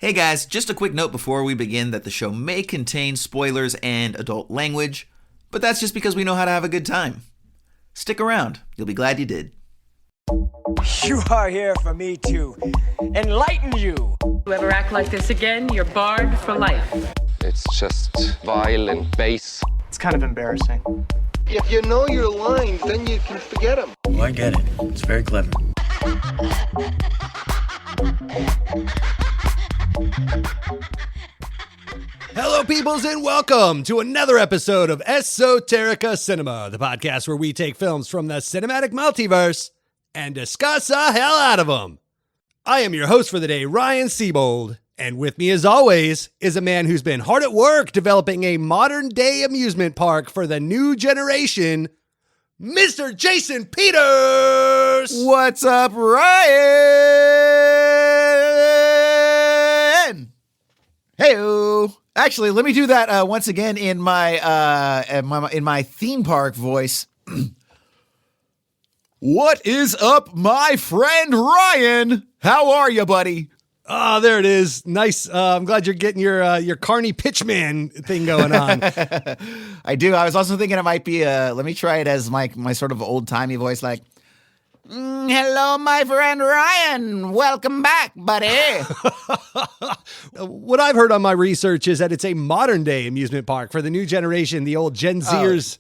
Hey guys, just a quick note before we begin that the show may contain spoilers and adult language, but that's just because we know how to have a good time. Stick around, you'll be glad you did. You are here for me to enlighten you. You ever act like this again, you're barred for life. It's just vile and base. It's kind of embarrassing. If you know your lines, then you can forget them. Oh, I get it. It's very clever. Hello, peoples, and welcome to another episode of Esoterica Cinema, the podcast where we take films from the cinematic multiverse and discuss the hell out of them. I am your host for the day, Ryan Siebold, and with me, as always, is a man who's been hard at work developing a modern-day amusement park for the new generation, Mr. Jason Peters! What's up, Ryan? Hey-o. Actually, let me do that once again in my theme park voice. What is up, my friend Ryan? How are you, buddy? Ah, there it is. Nice. I'm glad you're getting your Carney Pitchman thing going on. I do. I was also thinking it might be let me try it as my sort of old-timey voice, like, hello, my friend Ryan. Welcome back, buddy. What I've heard on my research is that it's a modern-day amusement park for the new generation, the old Gen Zers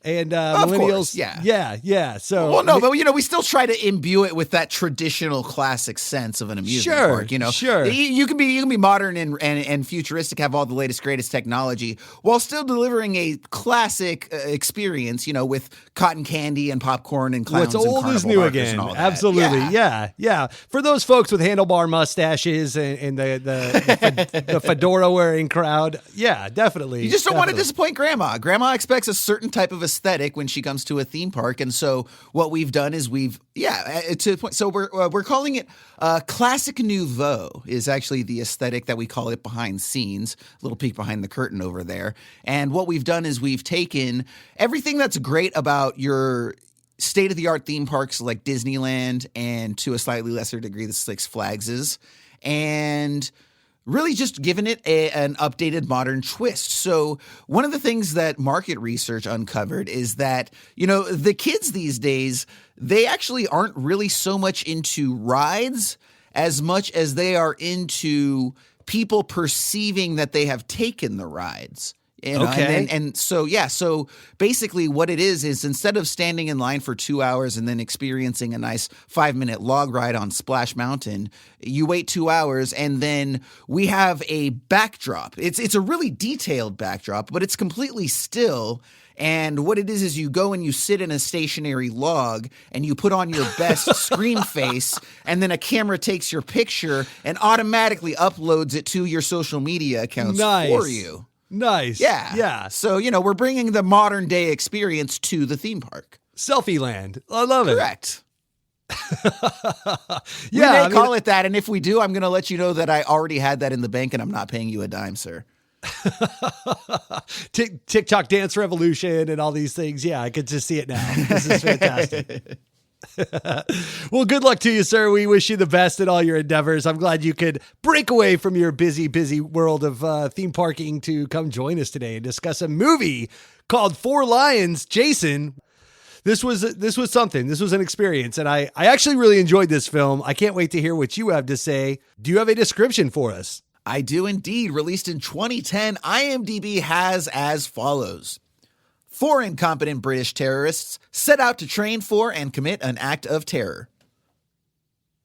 and millennials. Course, yeah. Yeah. So, well, no, but we still try to imbue it with that traditional classic sense of an amusement park. Sure. You can be modern and futuristic, have all the latest greatest technology, while still delivering a classic experience. With cotton candy and popcorn and clowns. What's old and is new barkers again. And all that. Absolutely, yeah. For those folks with handlebar mustaches and the fedora wearing crowd, yeah, definitely. You just don't want to disappoint Grandma. Grandma expects a certain type of aesthetic when she comes to a theme park, and so what we've done is to the point. So we're calling it classic nouveau is actually the aesthetic that we call it behind scenes. A little peek behind the curtain over there. And what we've done is we've taken everything that's great about your state-of-the-art theme parks like Disneyland and to a slightly lesser degree the Six Flags is, and really just given it an updated modern twist. So one of the things that market research uncovered is that, the kids these days, they actually aren't really so much into rides as much as they are into people perceiving that they have taken the rides. Okay. So basically what it is instead of standing in line for 2 hours and then experiencing a nice 5-minute log ride on Splash Mountain, you wait 2 hours and then we have a backdrop. It's a really detailed backdrop, but it's completely still. And what it is you go and you sit in a stationary log and you put on your best screen face, and then a camera takes your picture and automatically uploads it to your social media accounts for you. Nice. Yeah. So, we're bringing the modern day experience to the theme park. Selfie land. I love it. Correct. We may call it that. And if we do, I'm going to let you know that I already had that in the bank and I'm not paying you a dime, sir. TikTok dance revolution and all these things. Yeah, I could just see it now. This is fantastic. Well, good luck to you, sir. We wish you the best in all your endeavors. I'm glad you could break away from your busy world of theme parking to come join us today and discuss a movie called Four Lions. Jason, this was something. This was an experience, and I actually really enjoyed this film. I can't wait to hear what you have to say. Do you have a description for us? I do indeed. Released in 2010, IMDb has as follows. 4 incompetent British terrorists set out to train for and commit an act of terror.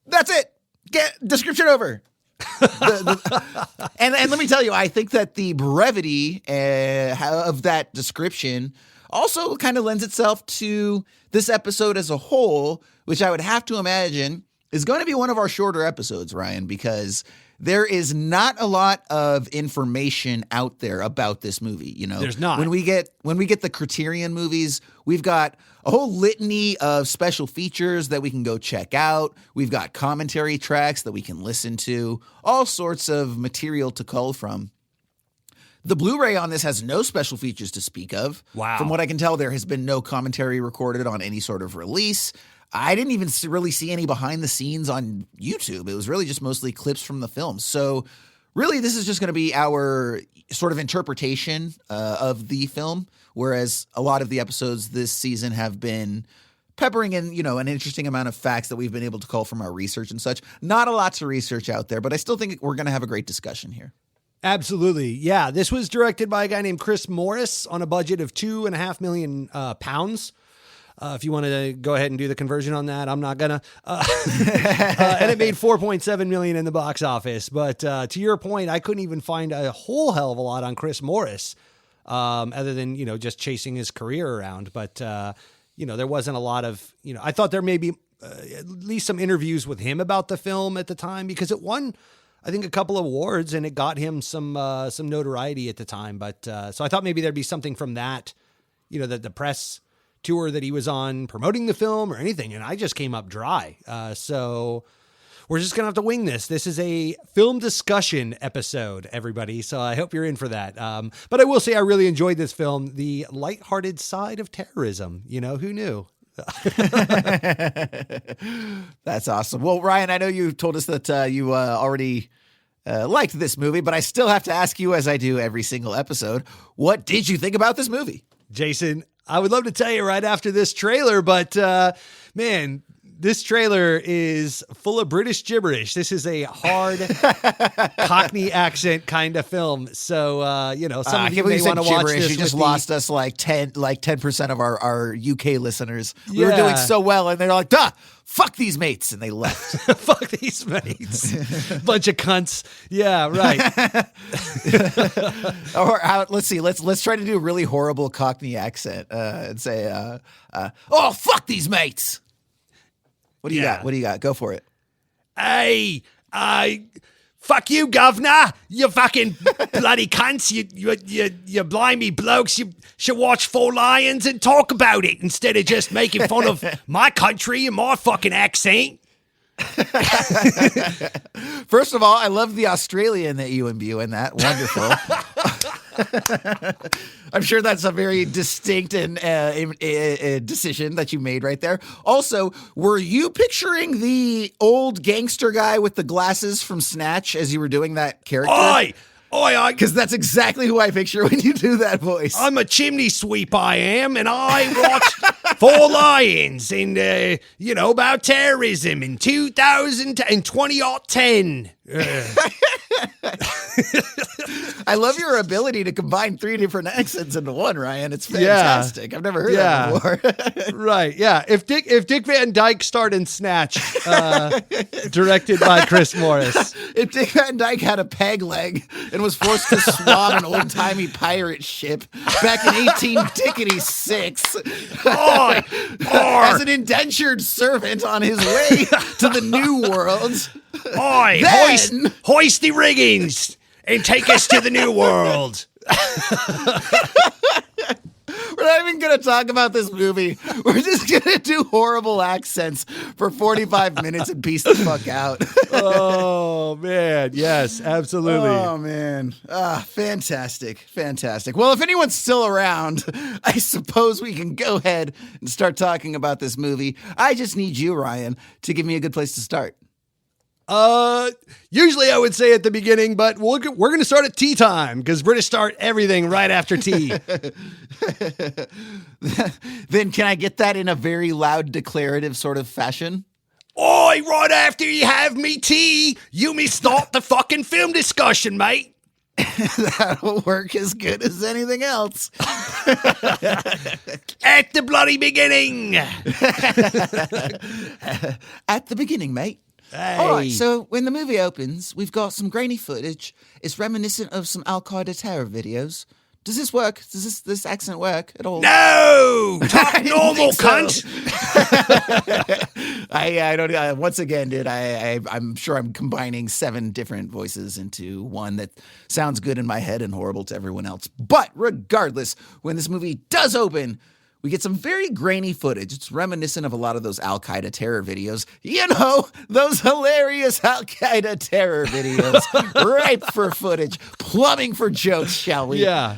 That's it. Get description over. And let me tell you, I think that the brevity of that description also kind of lends itself to this episode as a whole, which I would have to imagine is going to be one of our shorter episodes, Ryan, because there is not a lot of information out there about this movie. There's not. When we get the Criterion movies, we've got a whole litany of special features that we can go check out. We've got commentary tracks that we can listen to, all sorts of material to cull from. The Blu-ray on this has no special features to speak of. Wow. From what I can tell, there has been no commentary recorded on any sort of release. I didn't even really see any behind the scenes on YouTube. It was really just mostly clips from the film. So really, this is just going to be our sort of interpretation of the film, whereas a lot of the episodes this season have been peppering in, an interesting amount of facts that we've been able to cull from our research and such. Not a lot to research out there, but I still think we're going to have a great discussion here. Absolutely. Yeah. This was directed by a guy named Chris Morris on a budget of £2.5 million. If you want to go ahead and do the conversion on that, I'm not gonna. And it made $4.7 million in the box office. But to your point, I couldn't even find a whole hell of a lot on Chris Morris, other than, just chasing his career around. But there wasn't a lot of, I thought there may be at least some interviews with him about the film at the time, because it won, I think, a couple of awards and it got him some notoriety at the time. But so I thought maybe there'd be something from that, that the press tour that he was on promoting the film or anything. And I just came up dry. So we're just going to have to wing this. This is a film discussion episode, everybody. So I hope you're in for that. But I will say I really enjoyed this film, the lighthearted side of terrorism. Who knew? That's awesome. Well, Ryan, I know you told us that you already liked this movie, but I still have to ask you, as I do every single episode, what did you think about this movie? Jason, I would love to tell you right after this trailer, but man, this trailer is full of British gibberish. This is a hard Cockney accent kind of film. So, some of you may want to watch this. You just lost us like 10% of our UK listeners. We were doing so well, and they're like, duh, fuck these mates. And they left. Fuck these mates. Bunch of cunts. Yeah, right. Let's see. Let's try to do a really horrible Cockney accent and say, oh, fuck these mates. What do you got? What do you got? Go for it. Hey, fuck you, governor. You fucking bloody cunts. You blimey blokes. You should watch Four Lions and talk about it instead of just making fun of my country and my fucking accent. First of all, I love the Australian that you imbue in that. Wonderful. I'm sure that's a very distinct and decision that you made right there. Also, were you picturing the old gangster guy with the glasses from Snatch as you were doing that character? Oi! Because that's exactly who I picture when you do that voice. I'm a chimney sweep, I am, and I watched Four Lions and, about terrorism in 2010. I love your ability to combine 3 different accents into one, Ryan. It's fantastic. I've never heard that before. Right. Yeah. If Dick Van Dyke starred in Snatch, directed by Chris Morris. If Dick Van Dyke had a peg leg and was forced to swab an old-timey pirate ship back in 1866 as an indentured servant on his way to the New World. Oi, hoist the riggings and take us to the New World. We're not even going to talk about this movie. We're just going to do horrible accents for 45 minutes and piece the fuck out. Oh, man. Yes, absolutely. Oh, man. Fantastic. Fantastic. Well, if anyone's still around, I suppose we can go ahead and start talking about this movie. I just need you, Ryan, to give me a good place to start. Usually I would say at the beginning, but we're going to start at tea time because British start everything right after tea. Then can I get that in a very loud declarative sort of fashion? Oi, right after you have me tea, you may start the fucking film discussion, mate. That'll work as good as anything else. At the bloody beginning. At the beginning, mate. Hey. All right, so when the movie opens, we've got some grainy footage. It's reminiscent of some Al Qaeda terror videos. Does this work? Does this accent work at all? No! Talk normal, cunt! I don't. Once again, dude, I'm sure I'm combining 7 different voices into one that sounds good in my head and horrible to everyone else. But regardless, when this movie does open, we get some very grainy footage. It's reminiscent of a lot of those Al Qaeda terror videos. You know, those hilarious Al Qaeda terror videos. Ripe for footage, plumbing for jokes, shall we? Yeah.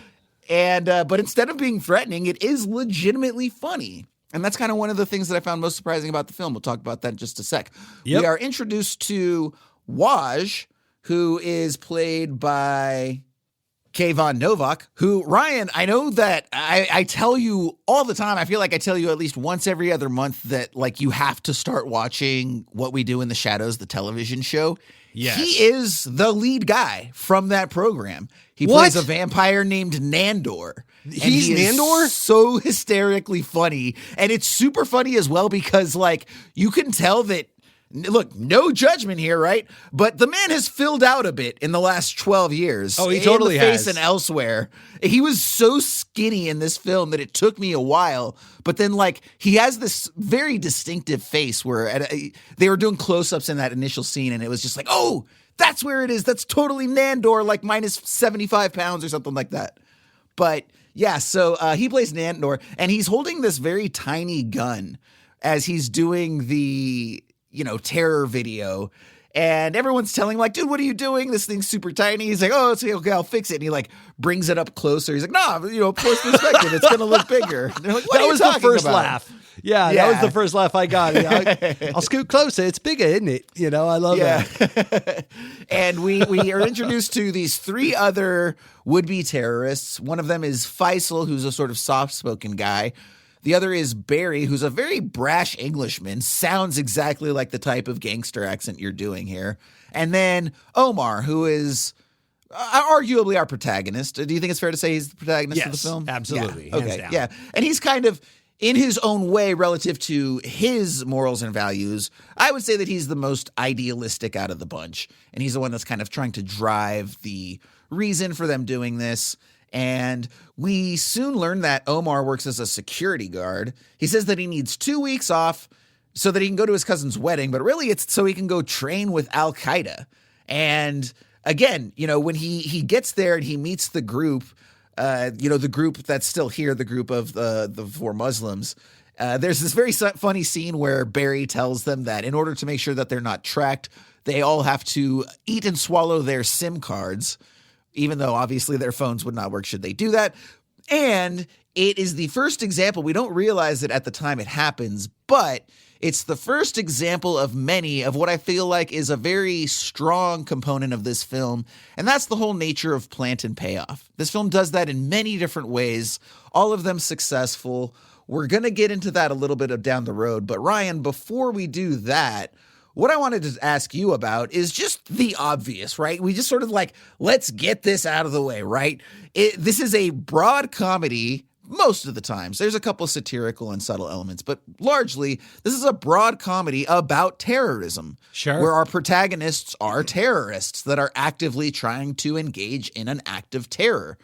And but instead of being threatening, it is legitimately funny. And that's kind of one of the things that I found most surprising about the film. We'll talk about that in just a sec. Yep. We are introduced to Waj, who is played by Kayvon Novak, who, Ryan, I know that I tell you all the time, I feel like I tell you at least once every other month that like you have to start watching What We Do in the Shadows, the television show. Yes. He is the lead guy from that program. He plays a vampire named Nandor. He's and he Nandor? is so hysterically funny. And it's super funny as well because like you can tell that, look, no judgment here, right? But the man has filled out a bit in the last 12 years. Oh, he totally in the face has. and elsewhere. He was so skinny in this film that it took me a while. But then, like, he has this very distinctive face where they were doing close-ups in that initial scene, and it was just like, oh, that's where it is. That's totally Nandor, like minus 75 pounds or something like that. But yeah, so he plays Nandor, and he's holding this very tiny gun as he's doing the terror video, and everyone's telling him like, dude, what are you doing? This thing's super tiny. He's like, oh, it's okay, I'll fix it. And he like brings it up closer. He's like, nah, of course, perspective, it's going to look bigger. And they're like, what that are you was talking the first about? laugh. Yeah, that was the first laugh I got. I'll scoot closer. It's bigger, isn't it? I love that. And we are introduced to these three other would-be terrorists. One of them is Faisal, who's a sort of soft-spoken guy. The other is Barry, who's a very brash Englishman, sounds exactly like the type of gangster accent you're doing here. And then Omar, who is arguably our protagonist. Do you think it's fair to say he's the protagonist of the film? Absolutely. Yeah. Hands down. Yeah. And he's kind of, in his own way, relative to his morals and values, I would say that he's the most idealistic out of the bunch. And he's the one that's kind of trying to drive the reason for them doing this. And we soon learn that Omar works as a security guard. He says that he needs 2 weeks off so that he can go to his cousin's wedding, but really it's so he can go train with Al-Qaeda. And again, when he gets there and he meets the group, the group that's still here, the group of the four Muslims, there's this very funny scene where Barry tells them that in order to make sure that they're not tracked, they all have to eat and swallow their SIM cards, even though obviously their phones would not work should they do that. And it is the first example. We don't realize it at the time it happens, but it's the first example of many of what I feel like is a very strong component of this film. And that's the whole nature of plant and payoff. This film does that in many different ways, all of them successful. We're going to get into that a little bit down the road. But Ryan, before we do that, what I wanted to ask you about is just the obvious, right? We just sort of like, let's get this out of the way, right? This is a broad comedy most of the times. There's a couple satirical and subtle elements, but largely this is a broad comedy about terrorism. Sure. Where our protagonists are terrorists that are actively trying to engage in an act of terror.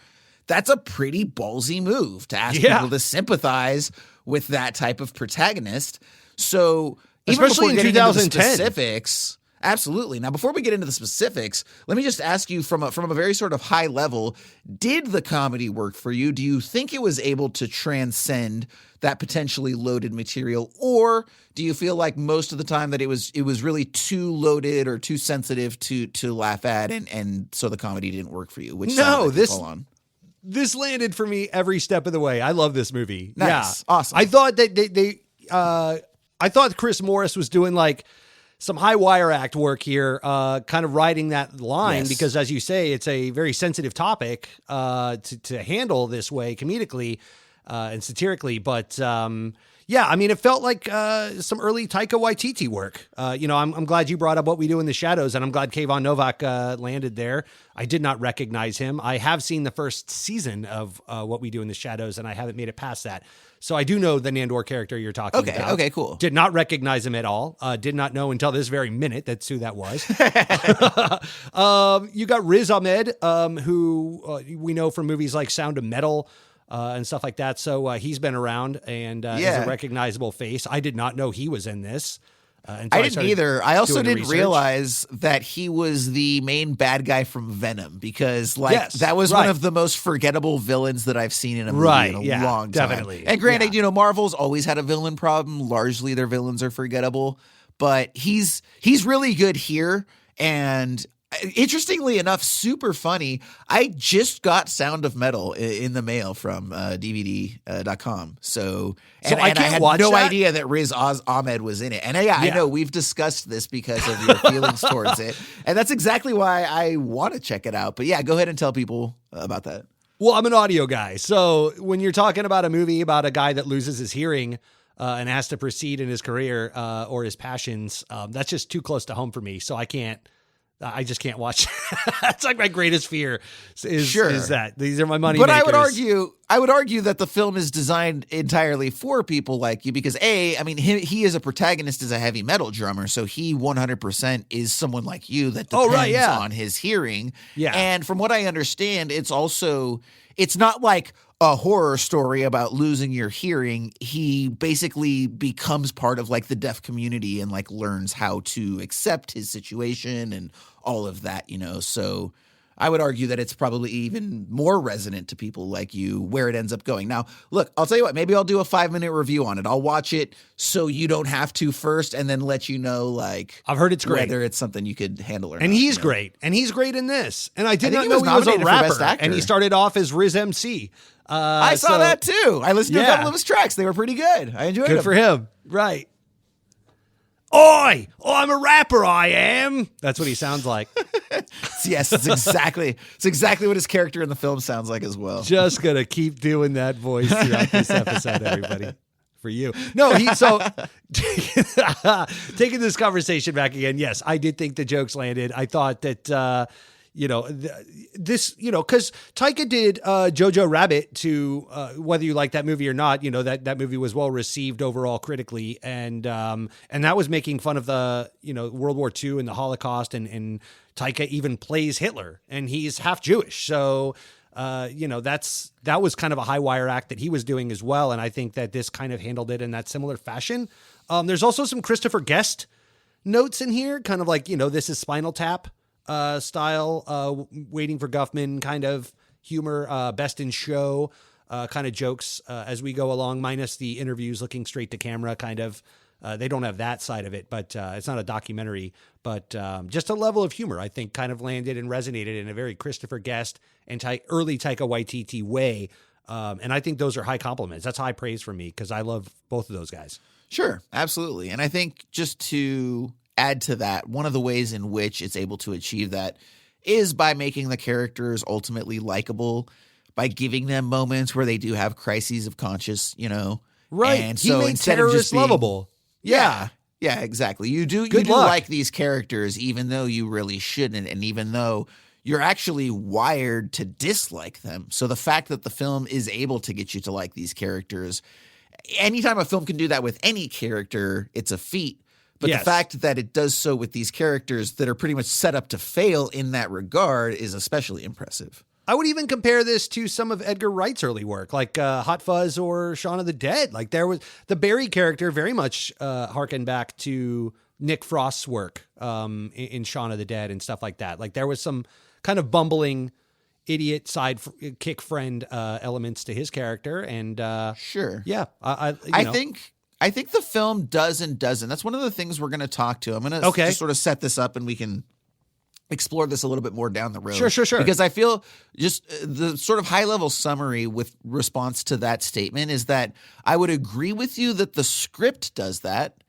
That's a pretty ballsy move to ask people to sympathize with that type of protagonist. So especially in 2010. Specifics, absolutely. Now, before we get into the specifics, let me just ask you from a very sort of high level, did the comedy work for you? Do you think it was able to transcend that potentially loaded material? Or do you feel like most of the time that it was really too loaded or too sensitive to laugh at and so the comedy didn't work for you? Which this landed for me every step of the way. I love this movie. Nice. Yeah. Awesome. I thought that I thought Chris Morris was doing like some high wire act work here, kind of riding that line because, as you say, it's a very sensitive topic to handle this way comedically and satirically. But it felt like some early Taika Waititi work. I'm glad you brought up What We Do in the Shadows, and I'm glad Kayvon Novak landed there. I did not recognize him. I have seen the first season of What We Do in the Shadows, and I haven't made it past that. So I do know the Nandor character you're talking about. Okay, cool. Did not recognize him at all. Did not know until this very minute that's who that was. You got Riz Ahmed, who we know from movies like Sound of Metal and stuff like that. So he's been around and is a recognizable face. I did not know he was in this. I didn't either. I also didn't realize that he was the main bad guy from Venom because that was one of the most forgettable villains that I've seen in a movie in a long time. Definitely. And granted, Marvel's always had a villain problem. Largely their villains are forgettable, but he's really good here. And Interestingly enough, super funny. I just got Sound of Metal in the mail from DVD.com. So I can't had watch no that? idea that Riz Ahmed was in it. And I know we've discussed this because of your feelings towards it. And that's exactly why I want to check it out. But yeah, go ahead and tell people about that. Well, I'm an audio guy. So when you're talking about a movie about a guy that loses his hearing and has to proceed in his career or his passions, that's just too close to home for me. So I just can't watch. That's like my greatest fear is that these are my money But makers. I would argue that the film is designed entirely for people like you because he is a protagonist as a heavy metal drummer. So he 100% is someone like you that depends on his hearing. Yeah. And from what I understand, it's not like a horror story about losing your hearing. He basically becomes part of like the deaf community and like learns how to accept his situation and all of that, So I would argue that it's probably even more resonant to people like you where it ends up going. Now, look, I'll tell you what, maybe I'll do a 5-minute review on it. I'll watch it so you don't have to first and then let you know, like, I've heard it's great. Whether it's something you could handle or not. And he's great. And he's great in this. And I did not he know was he was a nominated for Best rapper. Actor. And he started off as Riz MC. I saw that too. I listened to a couple of his tracks. They were pretty good. I enjoyed them. Good for him. Right. Oi! Oh, I'm a rapper, I am. That's what he sounds like. Yes, it's exactly what his character in the film sounds like as well. Just gonna keep doing that voice throughout this episode, everybody. For you. No, taking this conversation back again, yes, I did think the jokes landed. I thought that because Taika did Jojo Rabbit to whether you like that movie or not, that movie was well received overall critically, and that was making fun of the World War II and the Holocaust, and Taika even plays Hitler, and he's half Jewish, so that was kind of a high wire act that he was doing as well, and I think that this kind of handled it in that similar fashion. There's also some Christopher Guest notes in here, kind of like this is Spinal Tap style, Waiting for Guffman kind of humor, Best in Show kind of jokes as we go along, minus the interviews looking straight to camera kind of. They don't have that side of it, but it's not a documentary, but just a level of humor, I think, kind of landed and resonated in a very Christopher Guest and early Taika Waititi way. And I think those are high compliments. That's high praise for me because I love both of those guys. Sure, absolutely. And I think just to add to that, one of the ways in which it's able to achieve that is by making the characters ultimately likable, by giving them moments where they do have crises of conscience, Right. And he so made instead of terrorists just being lovable. Yeah, exactly. You do Good luck. like these characters, even though you really shouldn't, and even though you're actually wired to dislike them. So the fact that the film is able to get you to like these characters, anytime a film can do that with any character, it's a feat. But Yes. the fact that it does so with these characters that are pretty much set up to fail in that regard is especially impressive. I would even compare this to some of Edgar Wright's early work, like Hot Fuzz or Shaun of the Dead. Like there was the character very much harkened back to Nick Frost's work in Shaun of the Dead and stuff like that. Like there was some kind of bumbling idiot kick friend elements to his character. And Sure. yeah, I think the film does and doesn't. That's one of the things we're going to talk to. I'm going to just sort of set this up and we can explore this a little bit more down the road. Sure. Because I feel just the sort of high level summary with response to that statement is that I would agree with you that the script does that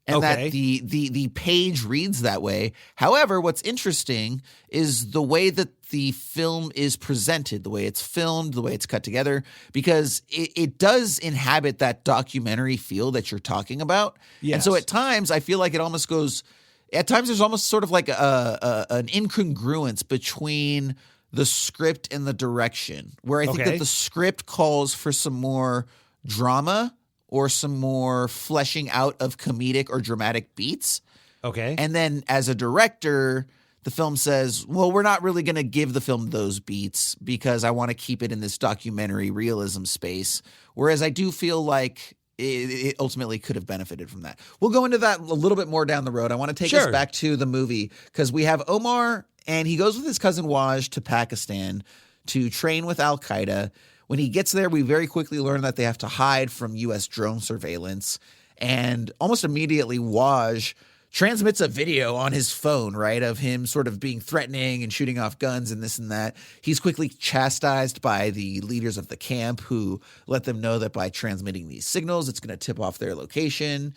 and that the page reads that way. However, what's interesting is the way that the film is presented, the way it's filmed, the way it's cut together, because it does inhabit that documentary feel that you're talking about. Yes. And so at times I feel like it almost goes – at times there's almost sort of like an incongruence between the script and the direction, where I think that the script calls for some more drama or some more fleshing out of comedic or dramatic beats. Okay. And then as a director, the film says, well, we're not really going to give the film those beats because I want to keep it in this documentary realism space. Whereas I do feel like it ultimately could have benefited from that. We'll go into that a little bit more down the road. I want to take us back to the movie because we have Omar and he goes with his cousin Waj to Pakistan to train with Al-Qaeda. When he gets there, we very quickly learn that they have to hide from U.S. drone surveillance. And almost immediately, Waj transmits a video on his phone, right, of him sort of being threatening and shooting off guns and this and that. He's quickly chastised by the leaders of the camp who let them know that by transmitting these signals, it's going to tip off their location.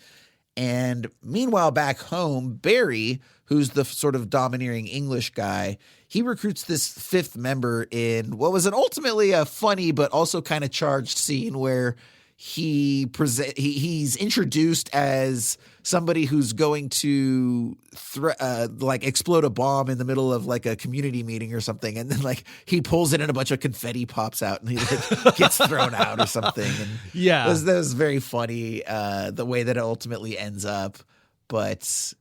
And meanwhile, back home, Barry, who's the sort of domineering English guy, he recruits this fifth member in what was ultimately a funny but also kind of charged scene where he's introduced as somebody who's going to explode a bomb in the middle of like a community meeting or something, and then like he pulls it and a bunch of confetti pops out and he like gets thrown out or something. And yeah, that was very funny the way that it ultimately ends up. But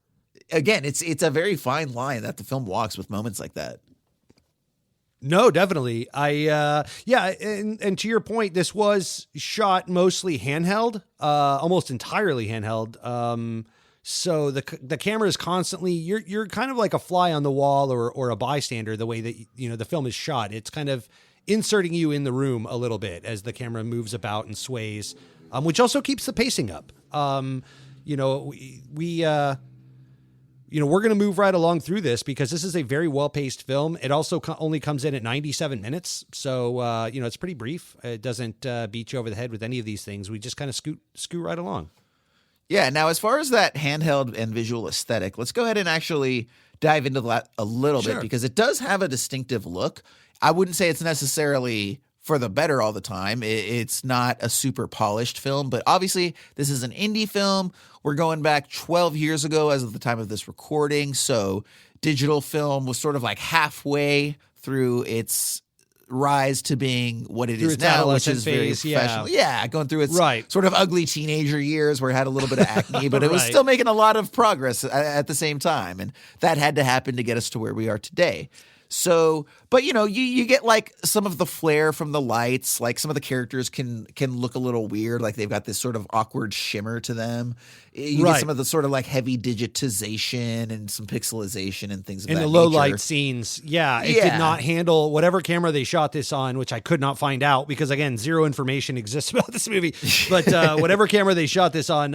again, it's a very fine line that the film walks with moments like that. No, definitely. And to your point, this was shot mostly handheld, almost entirely handheld. So the camera is constantly, you're kind of like a fly on the wall or a bystander, the way that, the film is shot. It's kind of inserting you in the room a little bit as the camera moves about and sways, which also keeps the pacing up. We're going to move right along through this because this is a very well-paced film. It also only comes in at 97 minutes. So, it's pretty brief. It doesn't beat you over the head with any of these things. We just kind of scoot right along. Yeah. Now, as far as that handheld and visual aesthetic, let's go ahead and actually dive into that a little bit because it does have a distinctive look. I wouldn't say it's necessarily for the better all the time. It's not a super polished film, but obviously this is an indie film. We're going back 12 years ago as of the time of this recording. So digital film was sort of like halfway through its rise to being what it is now, which is very professional. Yeah, going through its sort of ugly teenager years where it had a little bit of acne, but it was still making a lot of progress at the same time. And that had to happen to get us to where we are today. So, but you get like some of the flair from the lights, like some of the characters can look a little weird, like they've got this sort of awkward shimmer to them. You get some of the sort of like heavy digitization and some pixelization and things of that nature. In the low light scenes, it did not handle whatever camera they shot this on, which I could not find out because again, zero information exists about this movie. But whatever camera they shot this on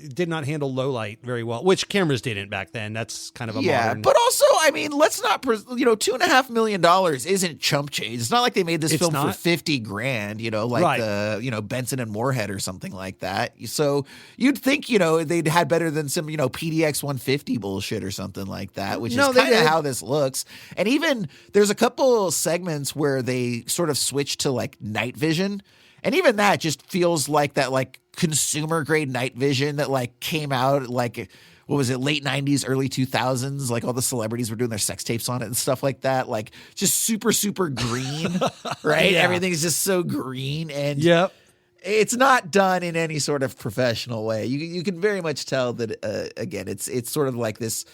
did not handle low light very well, which cameras didn't back then. That's kind of a modern. But also, I mean, let's not $2.5 million isn't chump change. It's not like they made this film for $50,000, like the Benson and Moorhead or something like that. So you'd think they'd had better than some PDX 150 bullshit or something like that, which is kind of how this looks. And even there's a couple segments where they sort of switch to like night vision, and even that just feels like that like consumer grade night vision that like came out like. What was it, late 90s, early 2000s? Like all the celebrities were doing their sex tapes on it and stuff like that. Like just super, super green, right? Yeah. Everything's just so green. And it's not done in any sort of professional way. You can very much tell that, again, it's sort of like this,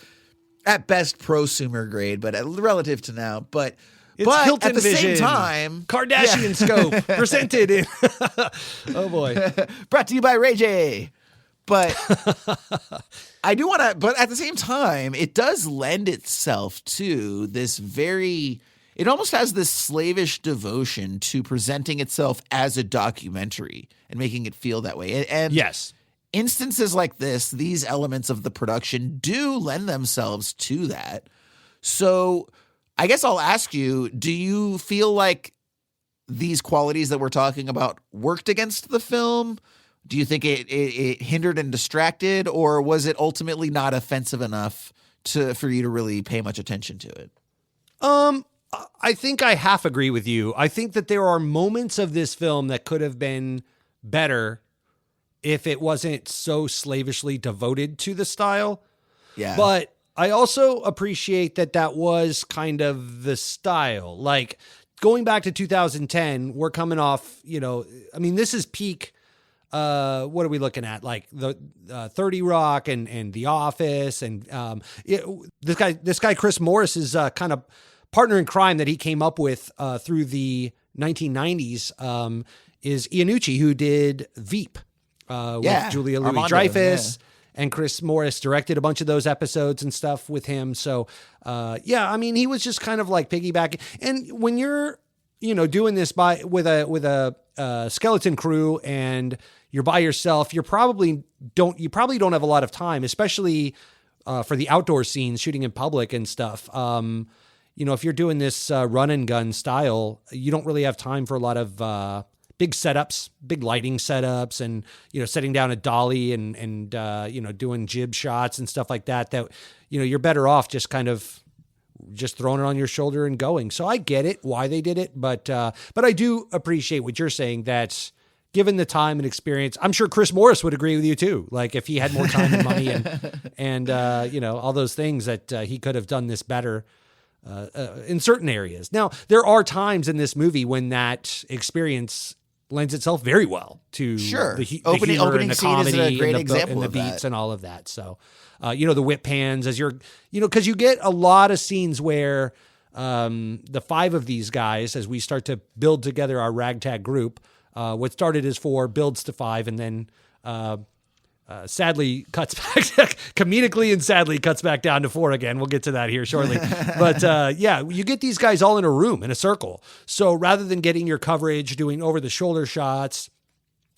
at best, prosumer grade, but relative to now. But Hilton at the Vision, same time, Kardashian scope presented in. Oh, boy. Brought to you by Ray J. But I do want to, but at the same time, it does lend itself to this it almost has this slavish devotion to presenting itself as a documentary and making it feel that way. And yes, instances like this, these elements of the production do lend themselves to that. So I guess I'll ask you, do you feel like these qualities that we're talking about worked against the film? Do you think it hindered and distracted, or was it ultimately not offensive enough for you to really pay much attention to it? I think I half agree with you. I think that there are moments of this film that could have been better if it wasn't so slavishly devoted to the style. Yeah. But I also appreciate that was kind of the style. Like going back to 2010, we're coming off, this is peak. What are we looking at? Like the 30 Rock and The Office, and this guy Chris Morris is kind of partner in crime that he came up with through the 1990s. Is Iannucci, who did Veep with Julia Louis-Dreyfus, and Chris Morris directed a bunch of those episodes and stuff with him. So he was just kind of like piggybacking. And when you're doing this with a skeleton crew and you're by yourself, you probably don't have a lot of time, especially for the outdoor scenes, shooting in public and stuff. If you're doing this run and gun style, you don't really have time for a lot of big setups, big lighting setups, and setting down a dolly and doing jib shots and stuff like that. That you're better off just kind of just throwing it on your shoulder and going. So I get it why they did it, but I do appreciate what you're saying, that given the time and experience, I'm sure Chris Morris would agree with you too. Like if he had more time and money and all those things, that he could have done this better in certain areas. Now, there are times in this movie when that experience lends itself very well to the humor opening and the scene comedy is a great and example the of beats that. and all of that. So, the whip pans as you're, because you get a lot of scenes where the five of these guys, as we start to build together our ragtag group, what started as 4 builds to 5, and then sadly cuts back comedically and sadly cuts back down to 4 again. We'll get to that here shortly. But you get these guys all in a room, in a circle. So rather than getting your coverage, doing over the shoulder shots,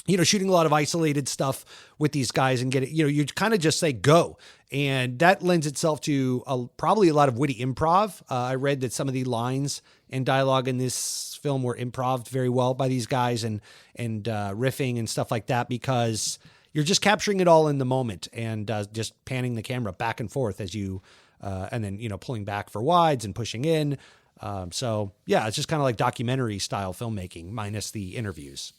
shooting a lot of isolated stuff with these guys and get it, you kind of just say go. And that lends itself to probably a lot of witty improv. I read that some of the lines and dialogue in this film were improv'd very well by these guys and riffing and stuff like that, because you're just capturing it all in the moment and just panning the camera back and forth as you, and then, pulling back for wides and pushing in. It's just kind of like documentary style filmmaking minus the interviews.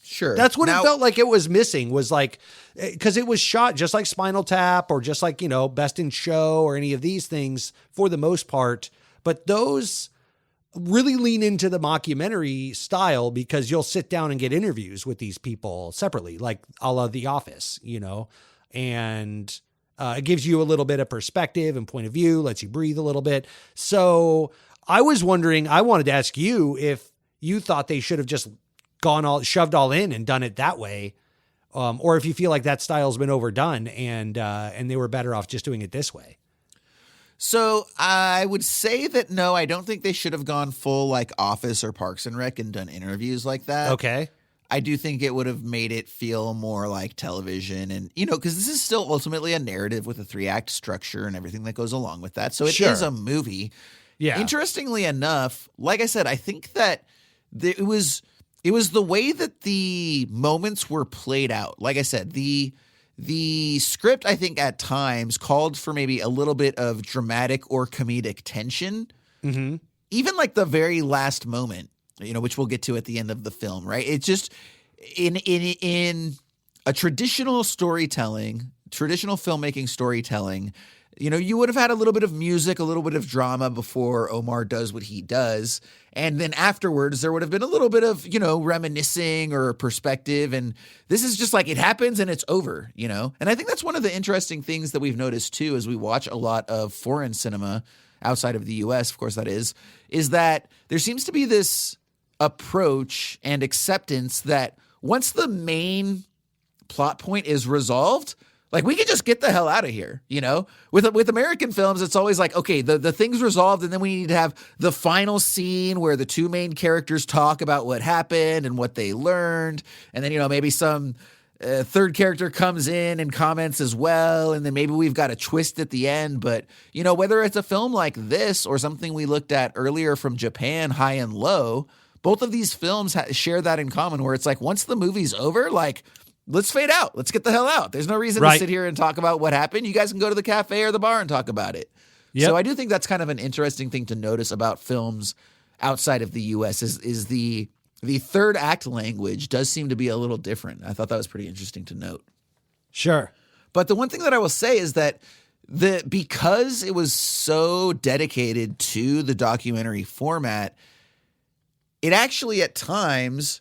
Sure. That's what it felt like it was missing, was like, because it was shot just like Spinal Tap or just like, Best in Show or any of these things for the most part. But those really lean into the mockumentary style, because you'll sit down and get interviews with these people separately, like a la The Office, and it gives you a little bit of perspective and point of view, lets you breathe a little bit. So I was wondering, I wanted to ask you if you thought they should have just shoved all in and done it that way. Or if you feel like that style's been overdone and they were better off just doing it this way. So I would say that no, I don't think they should have gone full like Office or Parks and Rec and done interviews like that. Okay. I do think it would have made it feel more like television, and because this is still ultimately a narrative with a 3-act structure and everything that goes along with that. So it is a movie. Yeah. Interestingly enough, like I said, I think that it was the way that the moments were played out. Like I said, the script, I think, at times called for maybe a little bit of dramatic or comedic tension. Mm-hmm. Even like the very last moment, which we'll get to at the end of the film, right? It's just in a traditional filmmaking storytelling, you would have had a little bit of music, a little bit of drama before Omar does what he does. And then afterwards, there would have been a little bit of, reminiscing or perspective. And this is just like it happens and it's over, And I think that's one of the interesting things that we've noticed, too, as we watch a lot of foreign cinema outside of the U.S., of course, that is that there seems to be this approach and acceptance that once the main plot point is resolved, like, we can just get the hell out of here, With American films, it's always like, okay, the thing's resolved, and then we need to have the final scene where the 2 main characters talk about what happened and what they learned, and then, maybe some third character comes in and comments as well, and then maybe we've got a twist at the end. But, whether it's a film like this or something we looked at earlier from Japan, High and Low, both of these films share that in common, where it's like, once the movie's over, like, let's fade out. Let's get the hell out. There's no reason to sit here and talk about what happened. You guys can go to the cafe or the bar and talk about it. Yep. So I do think that's kind of an interesting thing to notice about films outside of the U.S. is the third act language does seem to be a little different. I thought that was pretty interesting to note. Sure. But the one thing that I will say is that because it was so dedicated to the documentary format, it actually at times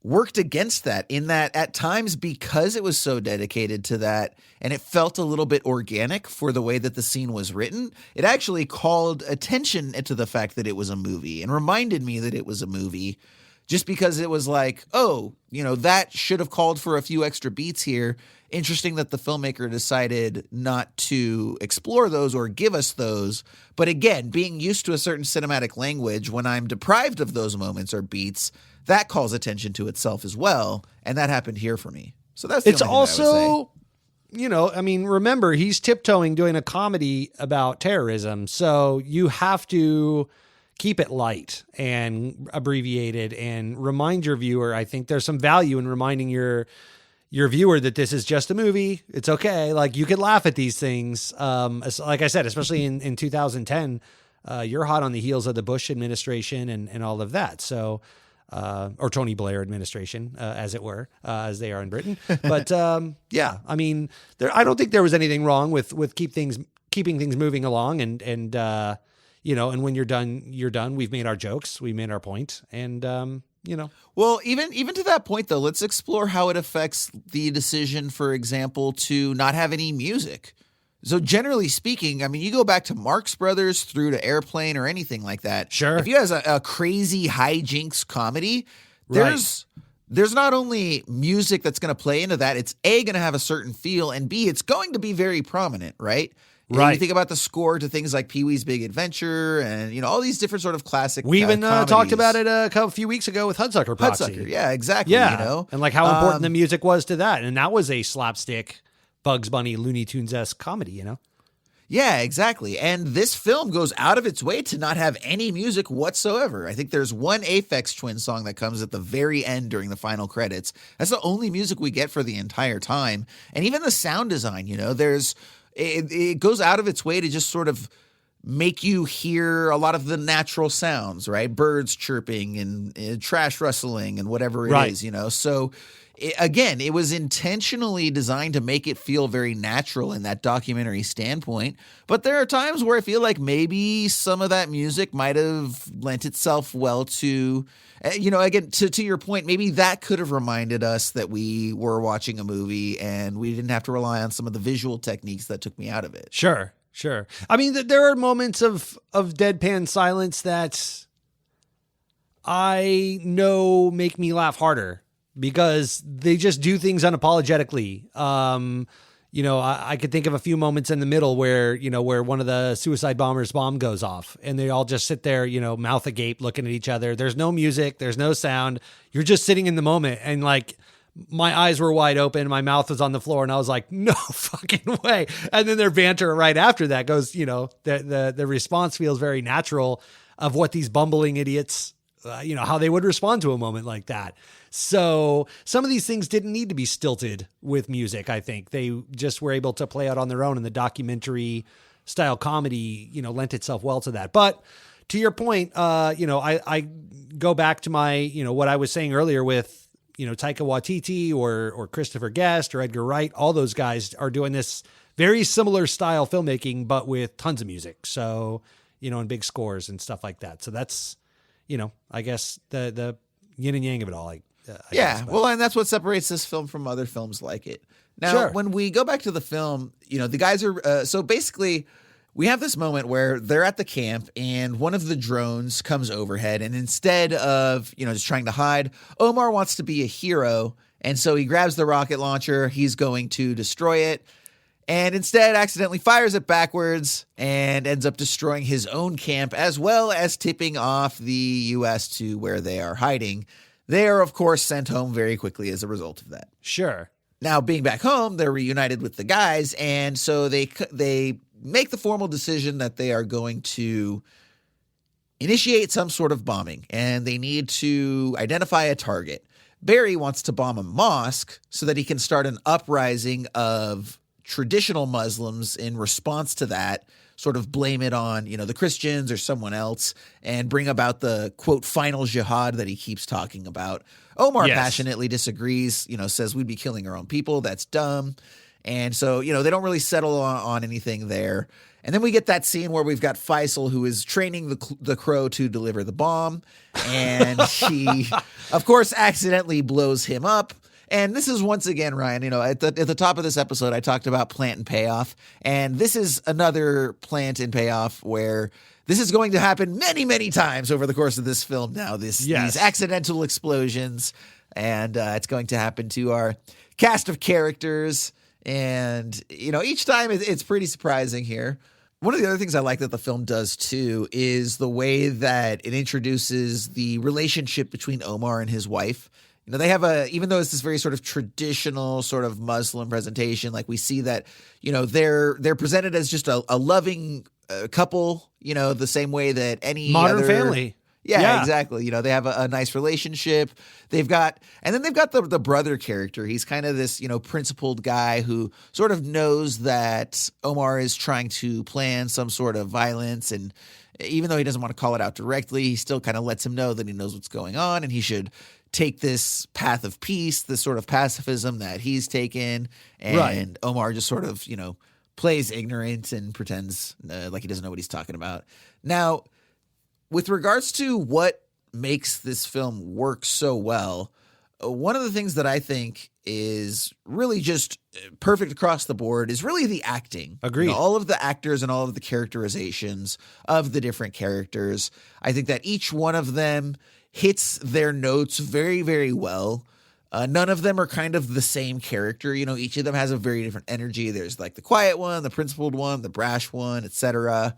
worked against that, in that at times, because it was so dedicated to that and it felt a little bit organic for the way that the scene was written, it actually called attention to the fact that it was a movie and reminded me that it was a movie, just because it was like, oh, that should have called for a few extra beats here. Interesting that the filmmaker decided not to explore those or give us those. But again, being used to a certain cinematic language, when I'm deprived of those moments or beats, that calls attention to itself as well. And that happened here for me. So that's the It's only thing that I would say. also, you know, I mean, remember, he's tiptoeing doing a comedy about terrorism. So you have to keep it light and abbreviated and remind your viewer. I think there's some value in reminding your viewer that this is just a movie. It's okay. Like, you could laugh at these things. Like I said, especially in 2010, you're hot on the heels of the Bush administration and all of that. So, or Tony Blair administration, as it were, as they are in Britain. But yeah, I mean, I don't think there was anything wrong with keeping things moving along, and you know, and when you're done, you're done. We've made our jokes, we made our point, and you know. Well, even to that point, though, let's explore how it affects the decision, for example, to not have any music. So generally speaking, I mean, you go back to Marx Brothers through to Airplane or anything like that. Sure. If you have a crazy hijinks comedy, there's not only music that's going to play into that, it's A, going to have a certain feel, and B, it's going to be very prominent, right? Right. You think about the score to things like Pee-wee's Big Adventure and, you know, all these different sort of classic We even talked comedies. about it a few weeks ago with Hudsucker Proxy. Hudsucker, yeah, exactly. Yeah, You know? and like how important the music was to that. And that was a slapstick, Bugs Bunny, Looney Tunes-esque comedy, you know? Yeah, exactly. And this film goes out of its way to not have any music whatsoever. I think there's one Aphex Twin song that comes at the very end during the final credits. That's the only music we get for the entire time. And even the sound design, you know, it goes out of its way to just sort of make you hear a lot of the natural sounds, right? Birds chirping and trash rustling and whatever it is, you know? So again, it was intentionally designed to make it feel very natural in that documentary standpoint. But there are times where I feel like maybe some of that music might have lent itself well to, you know, again, to your point, maybe that could have reminded us that we were watching a movie and we didn't have to rely on some of the visual techniques that took me out of it. Sure. I mean, there are moments of deadpan silence that I know make me laugh harder, because they just do things unapologetically. You know, I could think of a few moments in the middle where one of the suicide bombers' bomb goes off and they all just sit there, you know, mouth agape looking at each other. There's no music. There's no sound. You're just sitting in the moment. And like, my eyes were wide open. My mouth was on the floor and I was like, no fucking way. And then their banter right after that goes, you know, the response feels very natural of what these bumbling idiots, you know, how they would respond to a moment like that. So some of these things didn't need to be stilted with music. I think they just were able to play out on their own, and the documentary style comedy, you know, lent itself well to that. But to your point, you know, I go back to my, you know, what I was saying earlier with, you know, Taika Waititi or Christopher Guest or Edgar Wright. All those guys are doing this very similar style filmmaking, but with tons of music. So, you know, and big scores and stuff like that. So that's, you know, I guess the yin and yang of it all. Well, and that's what separates this film from other films like it. Now, when we go back to the film, you know, the guys are, so basically we have this moment where they're at the camp and one of the drones comes overhead, and instead of, you know, just trying to hide, Omar wants to be a hero. And so he grabs the rocket launcher, he's going to destroy it, and instead accidentally fires it backwards and ends up destroying his own camp, as well as tipping off the U.S. to where they are hiding. They are, of course, sent home very quickly as a result of that. Sure. Now, being back home, they're reunited with the guys, and so they make the formal decision that they are going to initiate some sort of bombing, and they need to identify a target. Barry wants to bomb a mosque so that he can start an uprising of traditional Muslims in response to that, sort of blame it on, you know, the Christians or someone else, and bring about the, quote, final jihad that he keeps talking about. Omar passionately disagrees, you know, says we'd be killing our own people. That's dumb. And so, you know, they don't really settle on anything there. And then we get that scene where we've got Faisal, who is training the crow to deliver the bomb. And he, of course, accidentally blows him up. And this is once again, Ryan, you know, at the top of this episode, I talked about plant and payoff. And this is another plant and payoff where this is going to happen many, many times over the course of this film now, these accidental explosions. And it's going to happen to our cast of characters. And, you know, each time it's pretty surprising here. One of the other things I like that the film does too is the way that it introduces the relationship between Omar and his wife. You know, they have even though it's this very sort of traditional sort of Muslim presentation, like we see that, you know, they're presented as just a loving couple, you know, the same way that any Modern other family. Yeah, exactly. You know, they have a nice relationship. They've got the brother character. He's kind of this, you know, principled guy who sort of knows that Omar is trying to plan some sort of violence. And even though he doesn't want to call it out directly, he still kind of lets him know that he knows what's going on and he should take this path of peace, this sort of pacifism that he's taken. And Omar just sort of, you know, plays ignorant and pretends like he doesn't know what he's talking about. Now, with regards to what makes this film work so well, one of the things that I think is really just perfect across the board is really the acting. Agreed. You know, all of the actors and all of the characterizations of the different characters. I think that each one of them hits their notes very, very well. None of them are kind of the same character. You know, each of them has a very different energy. There's like the quiet one, the principled one, the brash one, etc.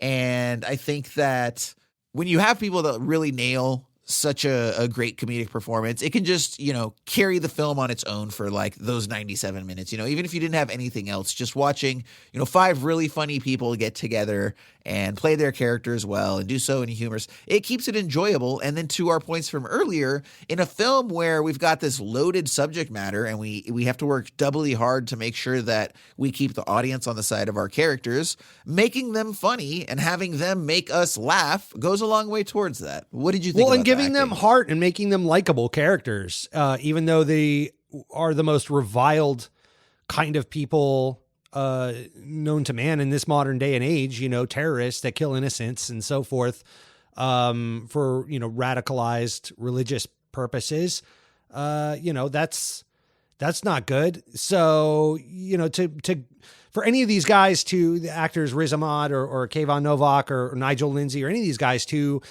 And I think that when you have people that really nail such a great comedic performance, it can just, you know, carry the film on its own for like those 97 minutes. You know, even if you didn't have anything else, just watching, you know, 5 really funny people get together and play their characters well and do so in humorous, it keeps it enjoyable. And then to our points from earlier, in a film where we've got this loaded subject matter and we have to work doubly hard to make sure that we keep the audience on the side of our characters, making them funny and having them make us laugh goes a long way towards that. What did you think? Well, and about giving them heart and making them likable characters, even though they are the most reviled kind of people known to man in this modern day and age, you know, terrorists that kill innocents and so forth, for, you know, radicalized religious purposes. You know, that's not good. So, you know, for any of these guys, to the actors Riz Ahmed or Kayvon Novak or Nigel Lindsay or any of these guys to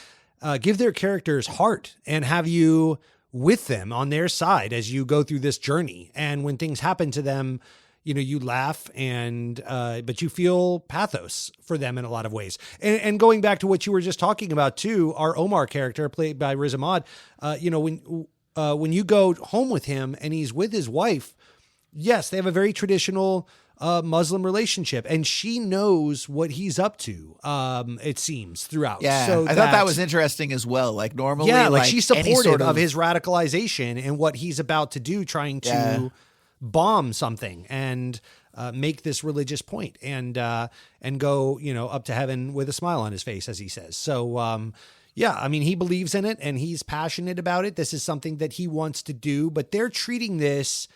give their characters heart and have you with them on their side as you go through this journey. And when things happen to them, you know, you laugh but you feel pathos for them in a lot of ways. And going back to what you were just talking about too, our Omar character played by Riz Ahmed, you know, when you go home with him and he's with his wife, yes, they have a very traditional Muslim relationship, and she knows what he's up to. It seems throughout. Yeah, so I thought that was interesting as well. Like normally, yeah, like she's any supportive sort of his radicalization and what he's about to do, trying to bomb something and make this religious point and go, you know, up to heaven with a smile on his face, as he says. So, yeah, I mean, he believes in it and he's passionate about it. This is something that he wants to do, but they're treating this,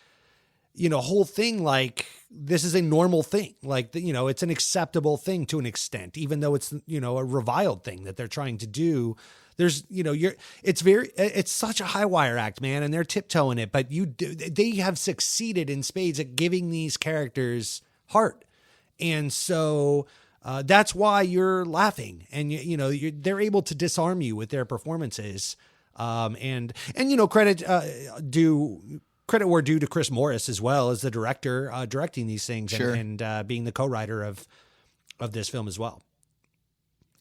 you know, whole thing like this is a normal thing. Like, you know, it's an acceptable thing to an extent, even though it's, you know, a reviled thing that they're trying to do. There's, you know, it's such a high wire act, man, and they're tiptoeing it, but they have succeeded in spades at giving these characters heart. And so that's why you're laughing and you know, they're able to disarm you with their performances. And, you know, credit where due to Chris Morris as well as the director, directing these things and being the co-writer of this film as well.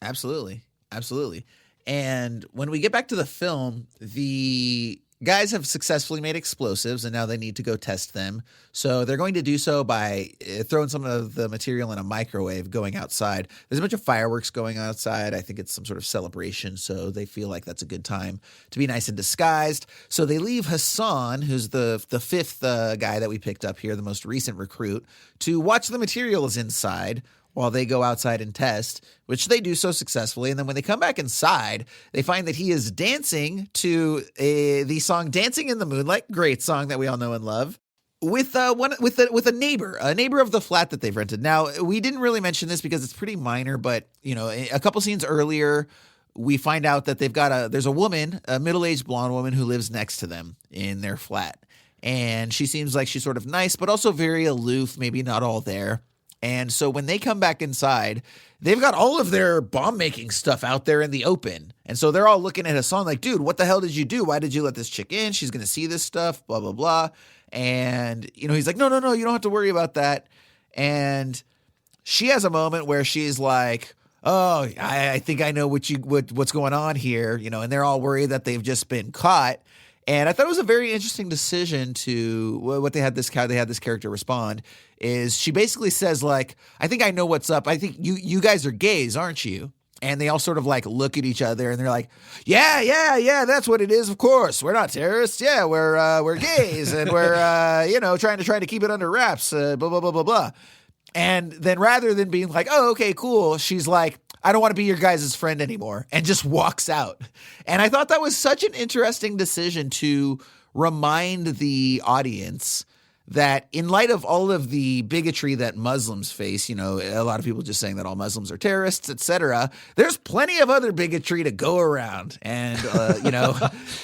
Absolutely. Absolutely. And when we get back to the film, the guys have successfully made explosives and now they need to go test them. So they're going to do so by throwing some of the material in a microwave going outside. There's a bunch of fireworks going on outside. I think it's some sort of celebration. So they feel like that's a good time to be nice and disguised. So they leave Hassan, who's the fifth guy that we picked up here, the most recent recruit, to watch the materials inside while they go outside and test, which they do so successfully. And then when they come back inside, they find that he is dancing to the song Dancing in the Moonlight, great song that we all know and love, with a neighbor of the flat that they've rented. Now, we didn't really mention this because it's pretty minor, but, you know, a couple scenes earlier, we find out that there's a woman, a middle-aged blonde woman who lives next to them in their flat. And she seems like she's sort of nice, but also very aloof, maybe not all there. And so when they come back inside, they've got all of their bomb-making stuff out there in the open. And so they're all looking at Hassan like, dude, what the hell did you do? Why did you let this chick in? She's going to see this stuff, blah, blah, blah. And, you know, he's like, no, you don't have to worry about that. And she has a moment where she's like, oh, I think I know what's going on here, and they're all worried that they've just been caught. And I thought it was a very interesting decision to what how they had this character respond is she basically says like, I think I know what's up. I think you guys are gays, aren't you? And they all sort of like look at each other and they're like, yeah, that's what it is. Of course, we're not terrorists. Yeah, we're gays and we're trying to keep it under wraps. Blah blah blah blah blah. And then rather than being like, oh, okay, cool, she's like, I don't want to be your guys' friend anymore, and just walks out. And I thought that was such an interesting decision to remind the audience that in light of all of the bigotry that Muslims face, a lot of people just saying that all Muslims are terrorists, etc. There's plenty of other bigotry to go around. And,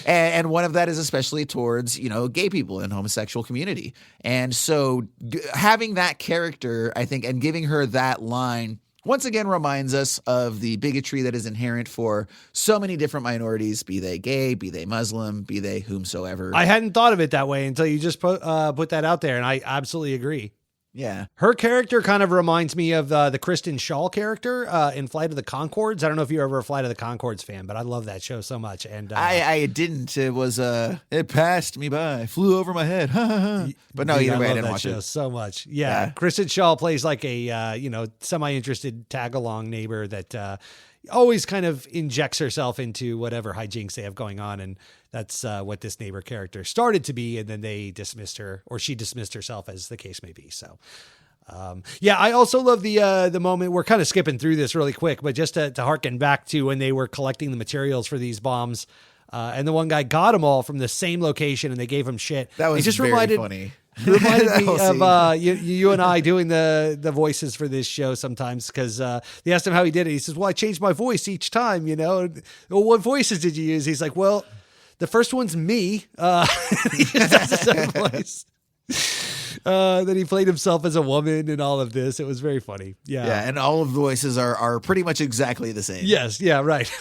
and one of that is especially towards, gay people and homosexual community. And so having that character, I think, and giving her that line once again reminds us of the bigotry that is inherent for so many different minorities, be they gay, be they Muslim, be they whomsoever. I hadn't thought of it that way until you just put that out there, and I absolutely agree. Yeah. Her character kind of reminds me of the Kristen Schaal character in Flight of the Conchords. I don't know if you're ever a Flight of the Conchords fan, but I love that show so much. And I didn't. It was it passed me by, flew over my head. But no, Dude, either way, I didn't that watch show it so much. Yeah. Kristen Schaal plays like a semi-interested tag-along neighbor that always kind of injects herself into whatever hijinks they have going on, and that's what this neighbor character started to be, and then they dismissed her, or she dismissed herself, as the case may be. So, I also love the moment. We're kind of skipping through this really quick, but just to harken back to when they were collecting the materials for these bombs, and the one guy got them all from the same location, and they gave him shit. That was just very reminded, funny. Reminded me of you and I doing the voices for this show sometimes, because they asked him how he did it. He says, well, I changed my voice each time, Well, what voices did you use? He's like, well, the first one's me. He just has his own voice. Then he played himself as a woman and all of this. It was very funny. Yeah. Yeah. And all of the voices are pretty much exactly the same. Yes. Yeah. Right.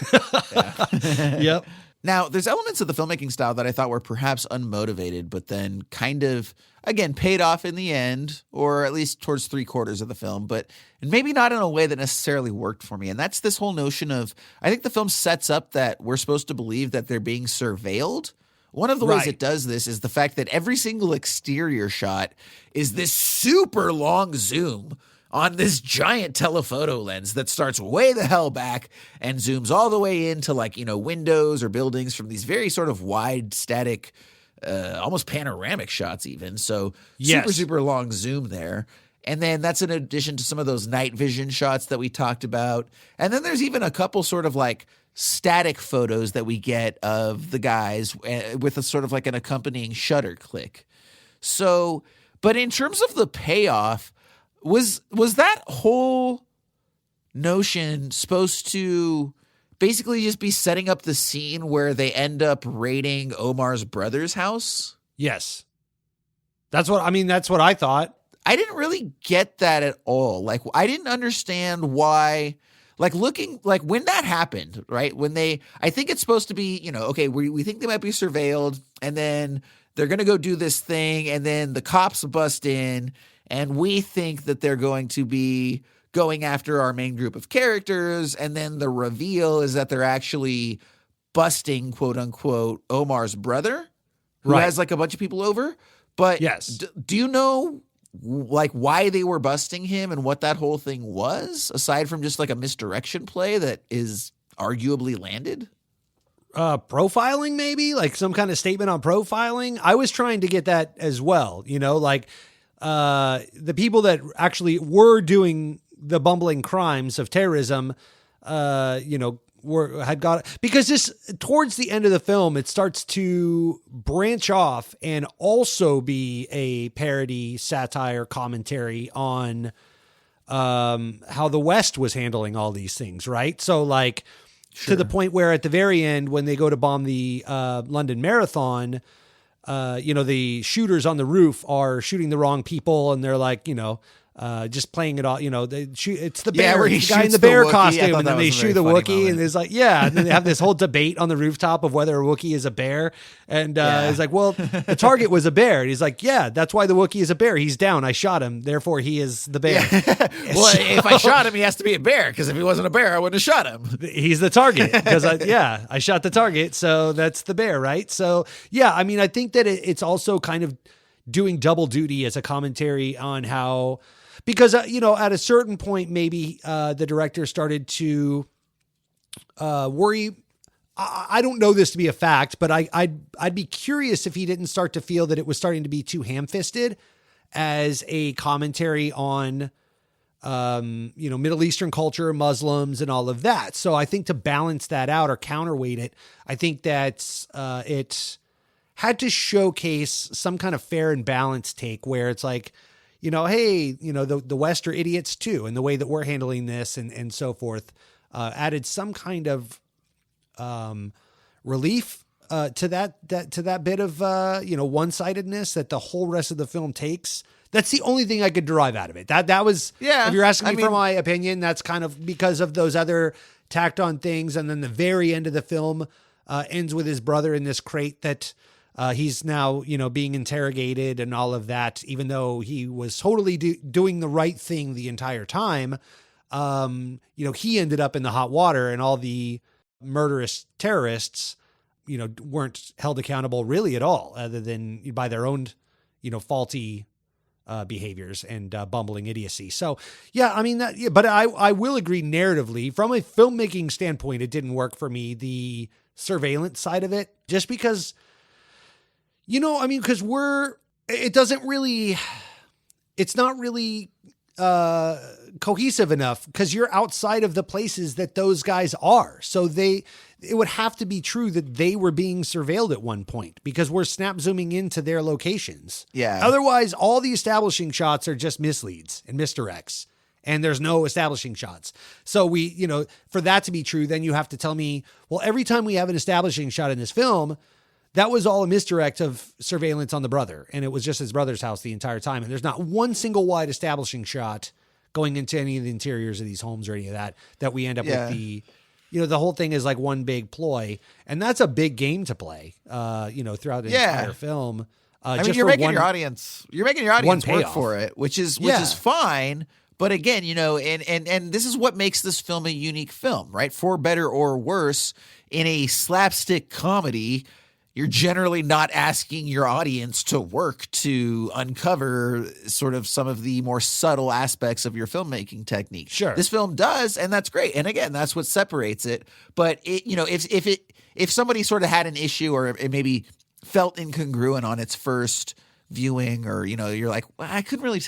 Yep. Now, there's elements of the filmmaking style that I thought were perhaps unmotivated, but then kind of, again, paid off in the end, or at least towards 3/4 of the film, and maybe not in a way that necessarily worked for me. And that's this whole notion of, I think the film sets up that we're supposed to believe that they're being surveilled. One of the ways it does this is the fact that every single exterior shot is this super long zoom on this giant telephoto lens that starts way the hell back and zooms all the way into windows or buildings from these very sort of wide, static, almost panoramic shots even. So super long zoom there. And then that's in addition to some of those night vision shots that we talked about. And then there's even a couple sort of static photos that we get of the guys with a sort of an accompanying shutter click. So, but in terms of the payoff, was that whole notion supposed to basically just be setting up the scene where they end up raiding Omar's brother's house? Yes. That's what I thought. I didn't really get that at all. I didn't understand why, when that happened, right? I think it's supposed to be, okay, we think they might be surveilled, and then they're going to go do this thing, and then the cops bust in, and we think that they're going to be going after our main group of characters, and then the reveal is that they're actually busting, quote unquote, Omar's brother, who has a bunch of people over. But yes, do you know why they were busting him and what that whole thing was, aside from just a misdirection play that is arguably landed? Profiling, maybe some kind of statement on profiling. I was trying to get that as well. The people that actually were doing the bumbling crimes of terrorism, because this, towards the end of the film, it starts to branch off and also be a parody, satire, commentary on how the West was handling all these things, right? So to the point where at the very end, when they go to bomb the London Marathon, the shooters on the roof are shooting the wrong people, and they're just playing it all, it's the Yeah, bear, where he the guy in shoots the the bear Wookiee. I costume, thought and that then they was a shoot the very funny Wookiee, moment. and it's like, and then they have this whole debate on the rooftop of whether a Wookiee is a bear, and it's like, well, the target was a bear, and he's like, yeah, that's why the Wookiee is a bear. He's down. I shot him, therefore he is the bear. Well, if I shot him, he has to be a bear, because if he wasn't a bear, I wouldn't have shot him. He's the target because I shot the target, so that's the bear, right? So yeah, I mean, I think that it's also kind of doing double duty as a commentary on how, because at a certain point, maybe the director started to worry. I don't know this to be a fact, but I'd be curious if he didn't start to feel that it was starting to be too ham-fisted as a commentary on Middle Eastern culture, Muslims, and all of that. So I think to balance that out or counterweight it, I think that it had to showcase some kind of fair and balanced take where it's like, hey, the West are idiots too, and the way that we're handling this and so forth, added some kind of relief to that bit of one-sidedness that the whole rest of the film takes. That's the only thing I could derive out of it. That was, if you're asking me for my opinion, that's kind of because of those other tacked on things. And then the very end of the film ends with his brother in this crate that he's now, being interrogated and all of that, even though he was totally doing the right thing the entire time. He ended up in the hot water, and all the murderous terrorists, weren't held accountable really at all, other than by their own, faulty behaviors and bumbling idiocy. So yeah, I mean but I will agree narratively from a filmmaking standpoint, it didn't work for me, the surveillance side of it, just because, because it's not really cohesive enough because you're outside of the places that those guys are. So it would have to be true that they were being surveilled at one point because we're snap zooming into their locations. Yeah. Otherwise, all the establishing shots are just misleads and misdirects, and there's no establishing shots. So for that to be true, then you have to tell me, well, every time we have an establishing shot in this film, that was all a misdirect of surveillance on the brother. And it was just his brother's house the entire time. And there's not one single wide establishing shot going into any of the interiors of these homes or any of that we end up with the whole thing is like one big ploy. And that's a big game to play, throughout the entire film. You're making your audience work for it, which is fine. But again, and this is what makes this film a unique film, right? For better or worse, in a slapstick comedy, you're generally not asking your audience to work to uncover sort of some of the more subtle aspects of your filmmaking technique. Sure. This film does, and that's great. And again, that's what separates it. But if somebody sort of had an issue or it maybe felt incongruent on its first viewing, or, you're like, well, I couldn't really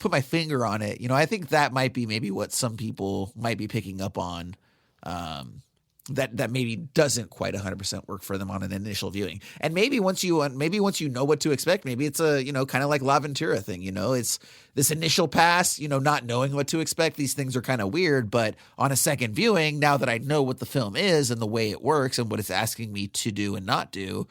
put my finger on it. I think that might be maybe what some people might be picking up on. That maybe doesn't quite 100% work for them on an initial viewing. And maybe once you know what to expect, maybe it's a, kind of like La Ventura thing, it's this initial pass, not knowing what to expect. These things are kind of weird, but on a second viewing, now that I know what the film is and the way it works and what it's asking me to do and not do,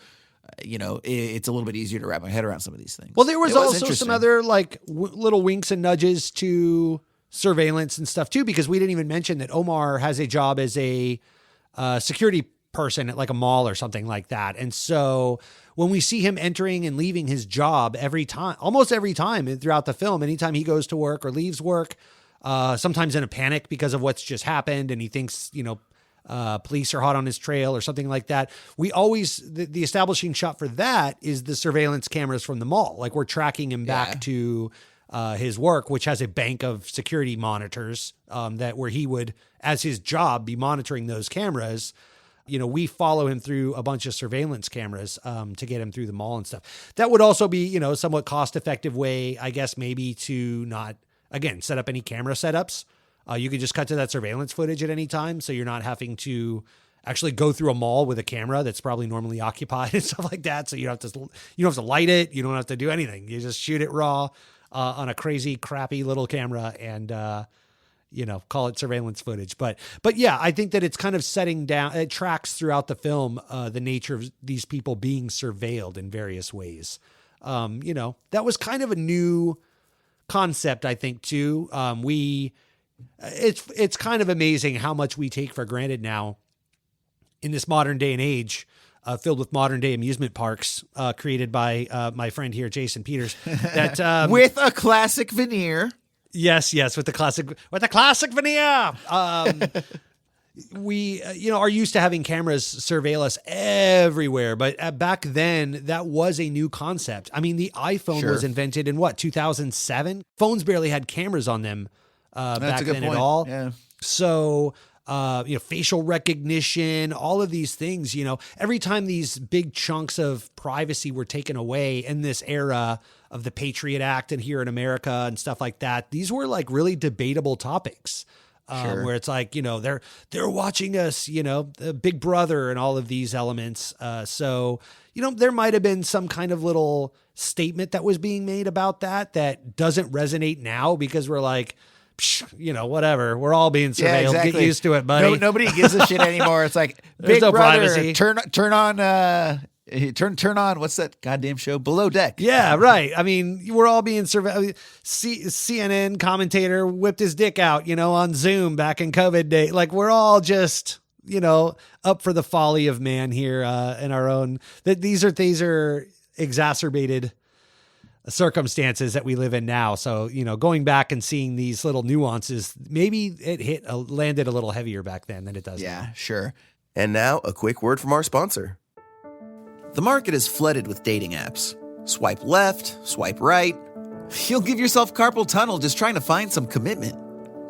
it's a little bit easier to wrap my head around some of these things. Well, there was also some other little winks and nudges to surveillance and stuff too, because we didn't even mention that Omar has a job as a security person at like a mall or something like that. And so when we see him entering and leaving his job almost every time throughout the film, anytime he goes to work or leaves work, sometimes in a panic because of what's just happened, and he thinks, police are hot on his trail or something like that. We always, the establishing shot for that is the surveillance cameras from the mall. Like we're tracking him back to his work, which has a bank of security monitors where he would, as his job, be monitoring those cameras. We follow him through a bunch of surveillance cameras to get him through the mall and stuff. That would also be, somewhat cost-effective way, I guess, maybe to not, again, set up any camera setups. You could just cut to that surveillance footage at any time, so you're not having to actually go through a mall with a camera that's probably normally occupied and stuff like that. So you don't have to light it. You don't have to do anything. You just shoot it raw on a crazy, crappy little camera and, call it surveillance footage. But yeah, I think that it's kind of setting down, it tracks throughout the film, the nature of these people being surveilled in various ways. That was kind of a new concept, I think, too. It's kind of amazing how much we take for granted now in this modern day and age, filled with modern day amusement parks, created by my friend here, Jason Peters. That with a classic veneer. Yes, with the classic veneer. We, are used to having cameras surveil us everywhere, but back then that was a new concept. I mean, the iPhone was invented in 2007? Phones barely had cameras on them back then at all. Yeah. So, facial recognition, all of these things, every time these big chunks of privacy were taken away in this era of the Patriot Act and here in America and stuff like that, these were like really debatable topics. Where it's like, they're watching us, Big Brother and all of these elements. So, there might have been some kind of little statement that was being made about that doesn't resonate now because we're like, whatever. We're all being surveilled. Yeah, exactly. Get used to it, buddy. Nobody gives a shit anymore. It's like, There's Big no Brother, privacy. turn on, what's that goddamn show? Below Deck. Yeah, right. I mean, we're all being surveilled. CNN commentator whipped his dick out, on Zoom back in COVID day. Like, we're all just, up for the folly of man here in our own. These are exacerbated circumstances that we live in now. So, going back and seeing these little nuances, maybe it landed a little heavier back then than it does now. Yeah, sure. And now a quick word from our sponsor. The market is flooded with dating apps. Swipe left, swipe right. You'll give yourself carpal tunnel just trying to find some commitment.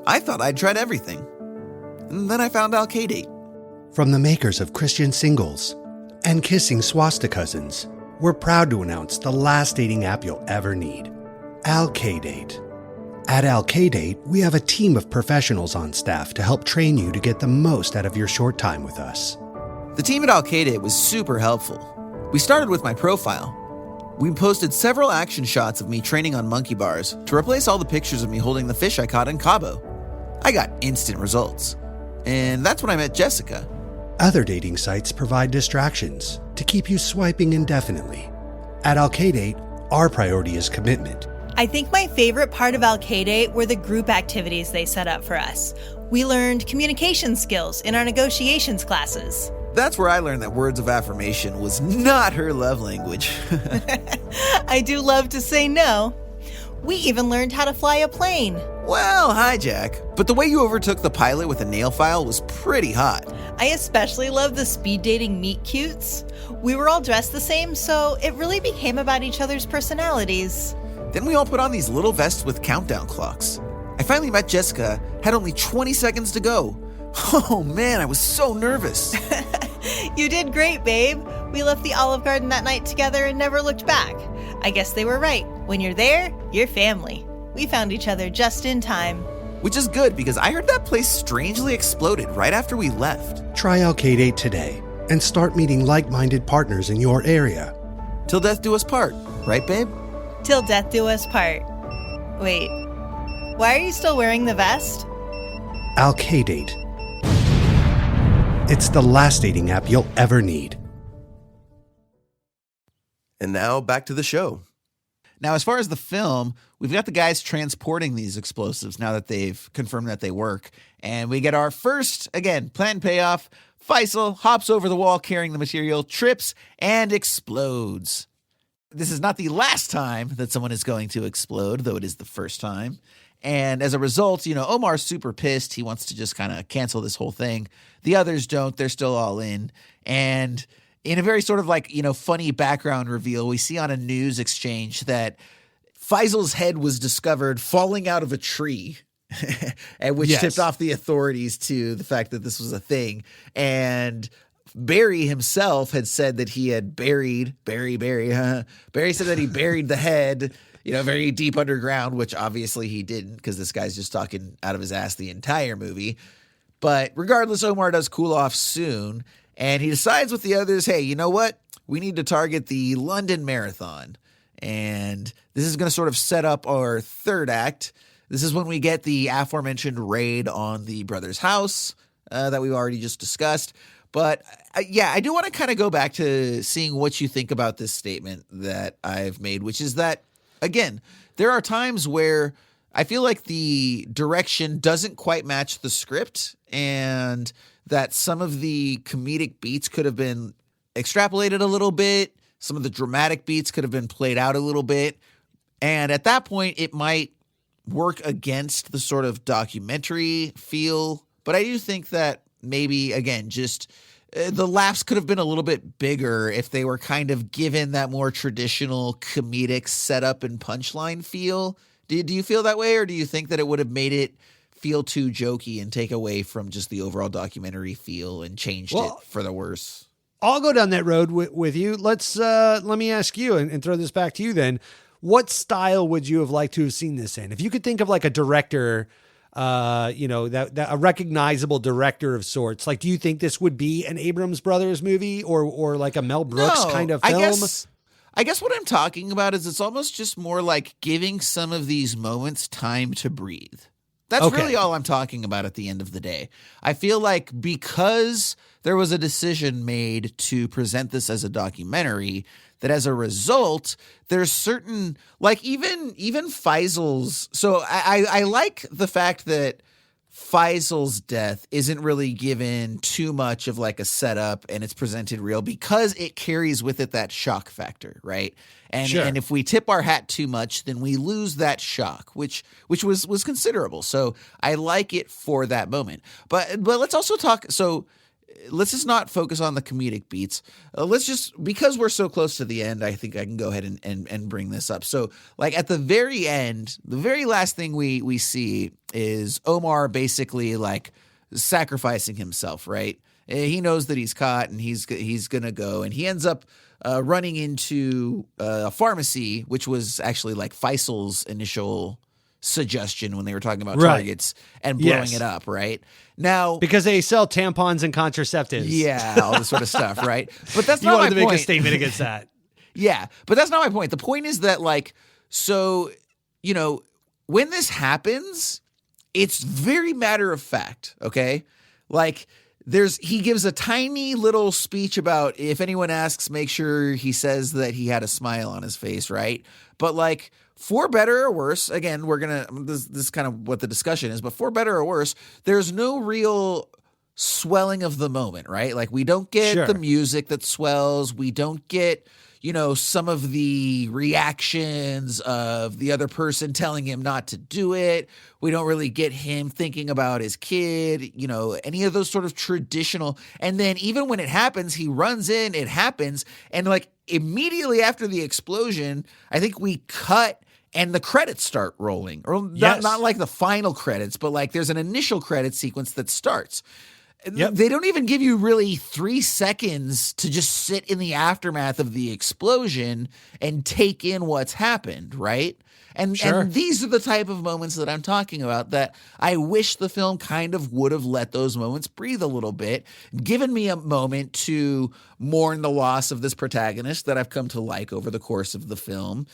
I thought I'd tried everything. And then I found Alkaidate. From the makers of Christian Singles and Kissing Swastikasins, we're proud to announce the last dating app you'll ever need, Alkaidate. At Alkaidate, we have a team of professionals on staff to help train you to get the most out of your short time with us. The team at Alkaidate was super helpful. We started with my profile. We posted several action shots of me training on monkey bars to replace all the pictures of me holding the fish I caught in Cabo. I got instant results. And that's when I met Jessica. Other dating sites provide distractions to keep you swiping indefinitely. At Alkaidate, our priority is commitment. I think my favorite part of Alkaidate were the group activities they set up for us. We learned communication skills in our negotiations classes. That's where I learned that words of affirmation was not her love language. I do love to say no. We even learned how to fly a plane. Well, hi, Jack. But the way you overtook the pilot with a nail file was pretty hot. I especially love the speed dating meet cutes. We were all dressed the same, so it really became about each other's personalities. Then we all put on these little vests with countdown clocks. I finally met Jessica, had only 20 seconds to go. Oh man, I was so nervous. You did great, babe. We left the Olive Garden that night together and never looked back. I guess they were right. When you're there, you're family. We found each other just in time. Which is good because I heard that place strangely exploded right after we left. Try Alkaidate today and start meeting like-minded partners in your area. Till death do us part, right, babe? Till death do us part. Wait, why are you still wearing the vest? Alkaidate. It's the last dating app you'll ever need. And now back to the show. Now, as far as the film, we've got the guys transporting these explosives now that they've confirmed that they work. And we get our first, again, plan payoff. Faisal hops over the wall carrying the material, trips, and explodes. This is not the last time that someone is going to explode, though it is the first time. And as a result, Omar's super pissed. He wants to just kind of cancel this whole thing. The others don't. They're still all in. And in a very sort of funny background reveal, we see on a news exchange that Faisal's head was discovered falling out of a tree, and which tipped off the authorities to the fact that this was a thing. And Barry himself had said that he had Barry said that he buried the head, very deep underground, which obviously he didn't because this guy's just talking out of his ass the entire movie. But regardless, Omar does cool off soon, and he decides with the others, hey, you know what? We need to target the London Marathon. And this is going to sort of set up our third act. This is when we get the aforementioned raid on the brother's house that we've already just discussed. But I do want to kind of go back to seeing what you think about this statement that I've made, which is that again, there are times where I feel like the direction doesn't quite match the script, and that some of the comedic beats could have been extrapolated a little bit. Some of the dramatic beats could have been played out a little bit. And at that point, it might work against the sort of documentary feel. But I do think that maybe, again, just the laughs could have been a little bit bigger if they were kind of given that more traditional comedic setup and punchline feel. Do you feel that way, or do you think that it would have made it feel too jokey and take away from just the overall documentary feel and changed it for the worse? I'll go down that road with you. Let me ask you and throw this back to you then. What style would you have liked to have seen this in? If you could think of like a director, that a recognizable director of sorts, like, do you think this would be an Abrams Brothers movie or like a Mel Brooks kind of film? I guess what I'm talking about is it's almost just more like giving some of these moments time to breathe. That's really all I'm talking about at the end of the day. I feel like because there was a decision made to present this as a documentary, that as a result, there's certain, like even Faisal's. So I like the fact that Faisal's death isn't really given too much of like a setup and it's presented real because it carries with it that shock factor, right? And if we tip our hat too much, then we lose that shock, which was considerable. So I like it for that moment. But let's also talk. So let's just not focus on the comedic beats. Let's just, because we're so close to the end, I think I can go ahead and bring this up. So like at the very end, the very last thing we see is Omar basically like sacrificing himself, right? He knows that he's caught and he's going to go, and he ends up running into a pharmacy, which was actually like Faisal's initial suggestion when they were talking about targets and blowing it up, right? Now, because they sell tampons and contraceptives. Yeah, all this sort of stuff, right? But that's you not my wanted to point. make a statement against that. Yeah, but that's not my point. The point is that, like, so, you know, when this happens, it's very matter of fact, okay? Like, he gives a tiny little speech about if anyone asks, make sure he says that he had a smile on his face, right? But like, for better or worse, again, this is kind of what the discussion is, but for better or worse, there's no real swelling of the moment, right? Like, we don't get the music that swells. We don't get, some of the reactions of the other person telling him not to do it. We don't really get him thinking about his kid, any of those sort of traditional. And then even when it happens, he runs in, it happens. And like immediately after the explosion, I think we cut and the credits start rolling, or not like the final credits, but like there's an initial credit sequence that starts. Yep. They don't even give you really 3 seconds to just sit in the aftermath of the explosion and take in what's happened, right? And these are the type of moments that I'm talking about that I wish the film kind of would have let those moments breathe a little bit, given me a moment to mourn the loss of this protagonist that I've come to like over the course of the film.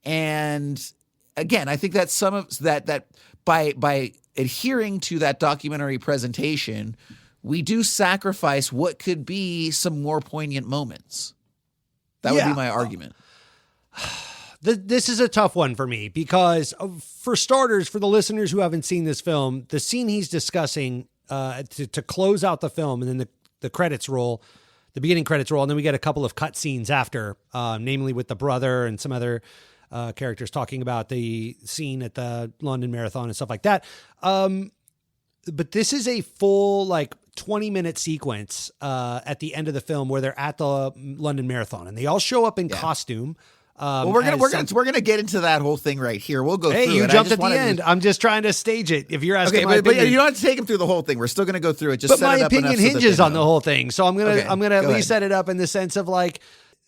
And again, I think that some of that by adhering to that documentary presentation, we do sacrifice what could be some more poignant moments. That would be my argument. This is a tough one for me because, for starters, for the listeners who haven't seen this film, the scene he's discussing to close out the film, and then the credits roll, the beginning credits roll, and then we get a couple of cut scenes after, namely with the brother and some other characters talking about the scene at the London Marathon and stuff like that. But this is a full 20-minute sequence at the end of the film where they're at the London Marathon and they all show up in costume. Well, we're gonna get into that whole thing right here. We'll go. Hey, through you it. jumped at the end. I'm just trying to stage it. If you're asking, but you don't have to take him through the whole thing. We're still gonna go through it. But my opinion hinges on the whole thing, so I'm gonna at least set it up in the sense of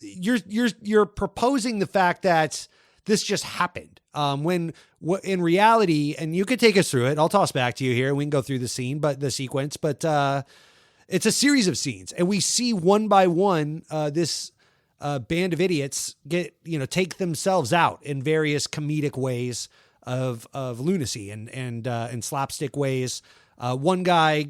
you're proposing the fact that this just happened. When in reality, and you could take us through it. I'll toss back to you here and we can go through the sequence, but it's a series of scenes and we see one by one, this band of idiots take themselves out in various comedic ways of lunacy and slapstick ways. One guy,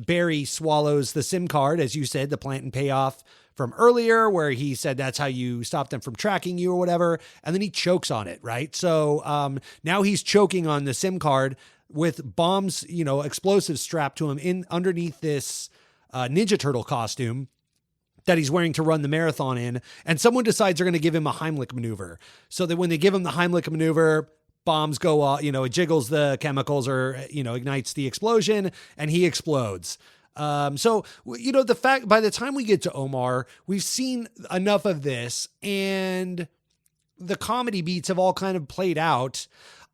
Barry, swallows the SIM card, as you said, the plant and payoff from earlier where he said that's how you stop them from tracking you or whatever. And then he chokes on it, right? So now he's choking on the SIM card with bombs, explosives strapped to him in underneath this Ninja Turtle costume that he's wearing to run the marathon in. And someone decides they're going to give him a Heimlich maneuver. So that when they give him the Heimlich maneuver, bombs go off, it jiggles the chemicals or, ignites the explosion and he explodes. So, the fact by the time we get to Omar, we've seen enough of this and the comedy beats have all kind of played out.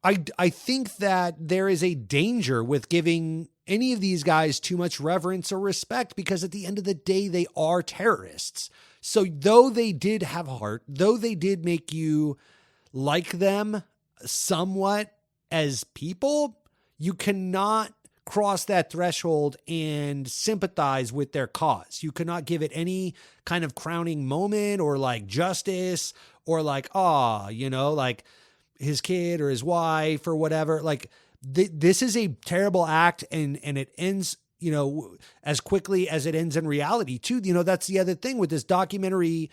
I think that there is a danger with giving any of these guys too much reverence or respect because at the end of the day, they are terrorists. So though they did have heart, though they did make you like them somewhat as people, you cannot cross that threshold and sympathize with their cause. You cannot give it any kind of crowning moment or like justice or like, like his kid or his wife or whatever. Like this is a terrible act and it ends, as quickly as it ends in reality too. That's the other thing with this documentary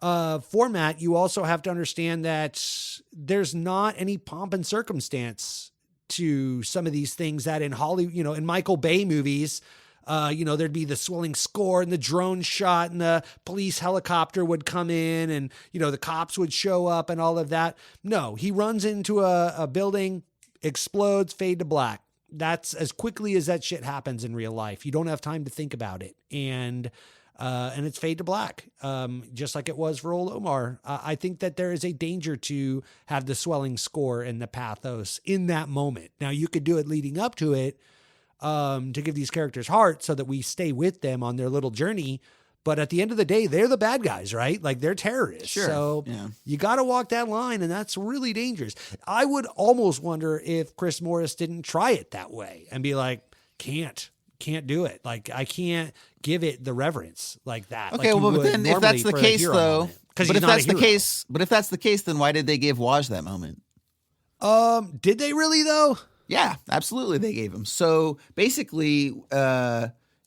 format. You also have to understand that there's not any pomp and circumstance to some of these things that in Hollywood, in Michael Bay movies, there'd be the swelling score and the drone shot and the police helicopter would come in and, the cops would show up and all of that. No, he runs into a building, explodes, fade to black. That's as quickly as that shit happens in real life. You don't have time to think about it. And it's fade to black, just like it was for old Omar. I think that there is a danger to have the swelling score and the pathos in that moment. Now, you could do it leading up to it to give these characters heart so that we stay with them on their little journey. But at the end of the day, they're the bad guys, right? Like they're terrorists. Sure. So yeah. You got to walk that line, and that's really dangerous. I would almost wonder if Chris Morris didn't try it that way and be like, can't do it. Like I can't give it the reverence like that. Okay, like but then if that's the case though, but if that's the case, then why did they give Waj that moment? Did they really though? Yeah, absolutely. They gave him. So basically,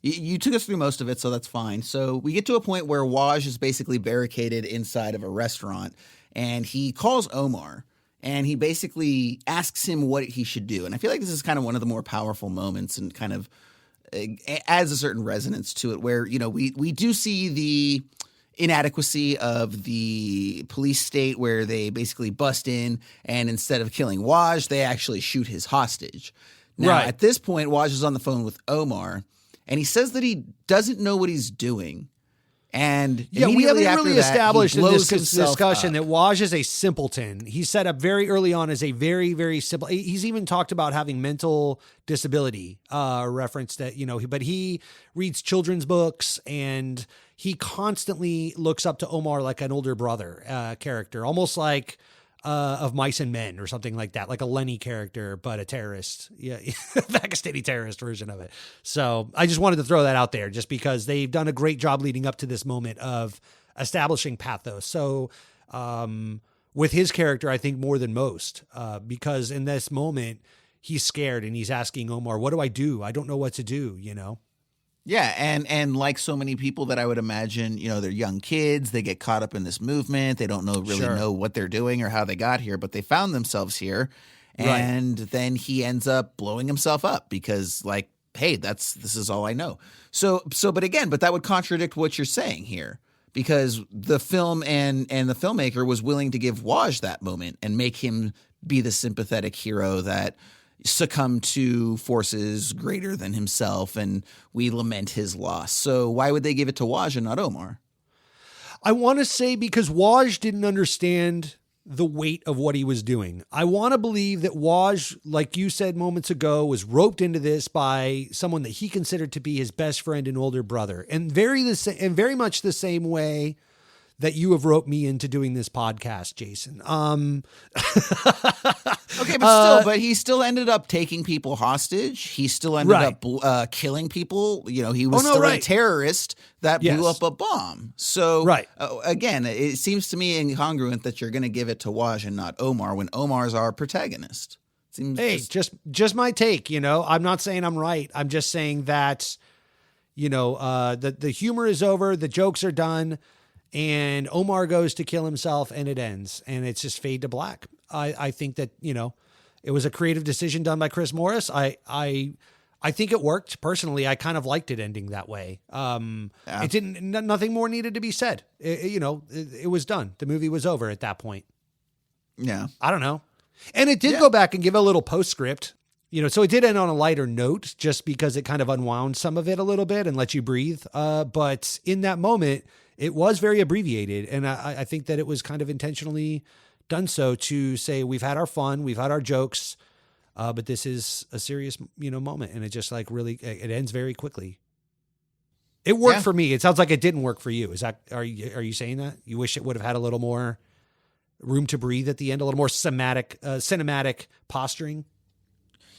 you took us through most of it, so that's fine. So we get to a point where Waj is basically barricaded inside of a restaurant and he calls Omar and he basically asks him what he should do. And I feel like this is kind of one of the more powerful moments and kind of adds a certain resonance to it where, we do see the inadequacy of the police state where they basically bust in and instead of killing Waj, they actually shoot his hostage. Now, right. At this point, Waj is on the phone with Omar and he says that he doesn't know what he's doing. And we haven't really established in this up. discussion that Waj is a simpleton. He's set up very early on as a very, very simple. He's even talked about having mental disability, reference that, but he reads children's books and he constantly looks up to Omar like an older brother character, almost like of Mice and Men or something like that, like a Lenny character, but a terrorist. Yeah, Pakistani terrorist version of it. So I just wanted to throw that out there just because they've done a great job leading up to this moment of establishing pathos. So with his character, I think more than most, because in this moment, he's scared and he's asking Omar, what do I do? I don't know what to do, Yeah, and like so many people that I would imagine, they're young kids, they get caught up in this movement, they don't know what they're doing or how they got here, but they found themselves here, and then he ends up blowing himself up because, like, hey, this is all I know. So, but that would contradict what you're saying here because the film and the filmmaker was willing to give Waj that moment and make him be the sympathetic hero that succumb to forces greater than himself, and we lament his loss. So why would they give it to Waj and not Omar? I want to say because Waj didn't understand the weight of what he was doing. I want to believe that Waj, like you said moments ago, was roped into this by someone that he considered to be his best friend and older brother, and very much the same way that you have roped me into doing this podcast, Jason. Okay, but he still ended up taking people hostage. He still ended up killing people. He was a terrorist that blew up a bomb. So again, it seems to me incongruent that you're going to give it to Waj and not Omar when Omar's our protagonist. Just my take. I'm not saying I'm right. I'm just saying that the humor is over, the jokes are done, and Omar goes to kill himself and it ends, and it's just fade to black. I think that, it was a creative decision done by Chris Morris. I think it worked personally. I kind of liked it ending that way. It didn't, nothing more needed to be said. It was done. The movie was over at that point. Yeah. I don't know. And it did go back and give a little postscript, so it did end on a lighter note just because it kind of unwound some of it a little bit and let you breathe. But in that moment, it was very abbreviated. And I think that it was kind of intentionally done so to say, we've had our fun, we've had our jokes, but this is a serious, moment. And it just really, it ends very quickly. It worked for me. It sounds like it didn't work for you. Are you saying that? You wish it would have had a little more room to breathe at the end, a little more cinematic posturing?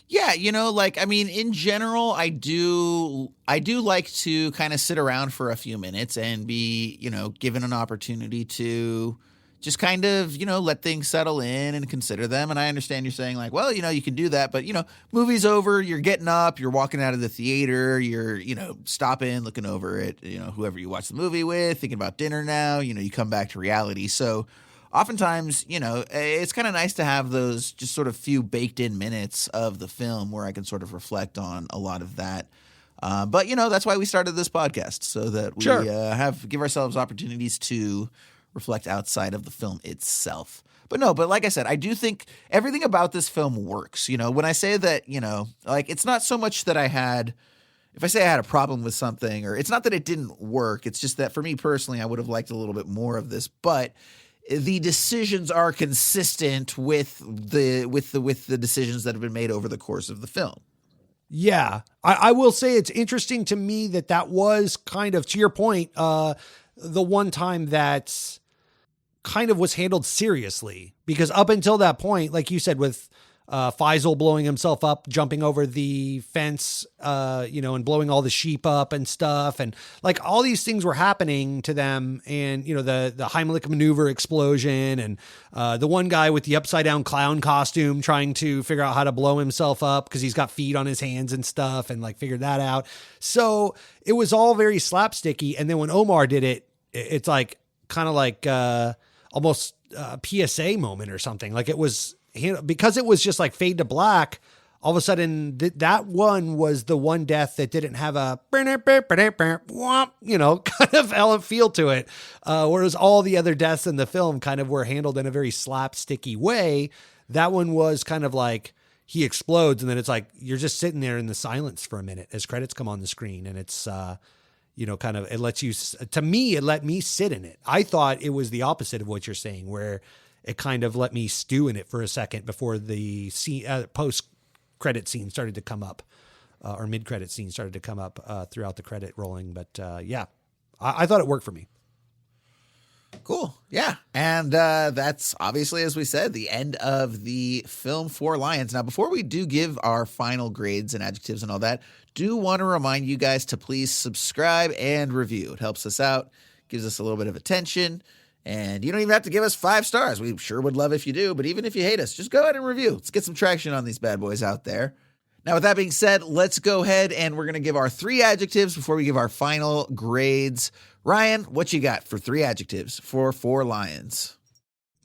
Yeah, in general, I do like to kind of sit around for a few minutes and be, given an opportunity to just kind of, let things settle in and consider them. And I understand you're saying well, you can do that, but movie's over, you're getting up, you're walking out of the theater, you're, stopping, looking over at, whoever you watch the movie with, thinking about dinner now, you come back to reality. So oftentimes, it's kind of nice to have those just sort of few baked in minutes of the film where I can sort of reflect on a lot of that. But, that's why we started this podcast, so that we give ourselves opportunities to reflect outside of the film itself. But like I said, I do think everything about this film works. When I say that, it's not so much that if I say I had a problem with something, or it's not that it didn't work, it's just that for me personally, I would have liked a little bit more of this, but the decisions are consistent with the decisions that have been made over the course of the film. Yeah, I will say it's interesting to me that was kind of, to your point, the one time that kind of was handled seriously, because up until that point, like you said, with Faisal blowing himself up, jumping over the fence, and blowing all the sheep up and stuff. And all these things were happening to them. And, the Heimlich maneuver explosion, and the one guy with the upside down clown costume trying to figure out how to blow himself up because he's got feet on his hands and stuff, and figured that out. So it was all very slapsticky. And then when Omar did it, it's kind of almost a PSA moment or something. It was, because it was just fade to black, all of a sudden that one was the one death that didn't have a kind of feel to it. Whereas all the other deaths in the film kind of were handled in a very slapsticky way. That one was kind of he explodes, and then it's you're just sitting there in the silence for a minute as credits come on the screen. And it's, kind of, it lets you, to me, it let me sit in it. I thought it was the opposite of what you're saying, where it kind of let me stew in it for a second before the post-credit scene started to come up, or mid-credit scene started to come up throughout the credit rolling. But I thought it worked for me. Cool. Yeah. And that's obviously, as we said, the end of the film Four Lions. Now, before we do give our final grades and adjectives and all that, do want to remind you guys to please subscribe and review. It helps us out, gives us a little bit of attention. And you don't even have to give us 5 stars. We sure would love if you do. But even if you hate us, just go ahead and review. Let's get some traction on these bad boys out there. Now, with that being said, let's go ahead and we're going to give our 3 adjectives before we give our final grades. Ryan, what you got for 3 adjectives for Four Lions?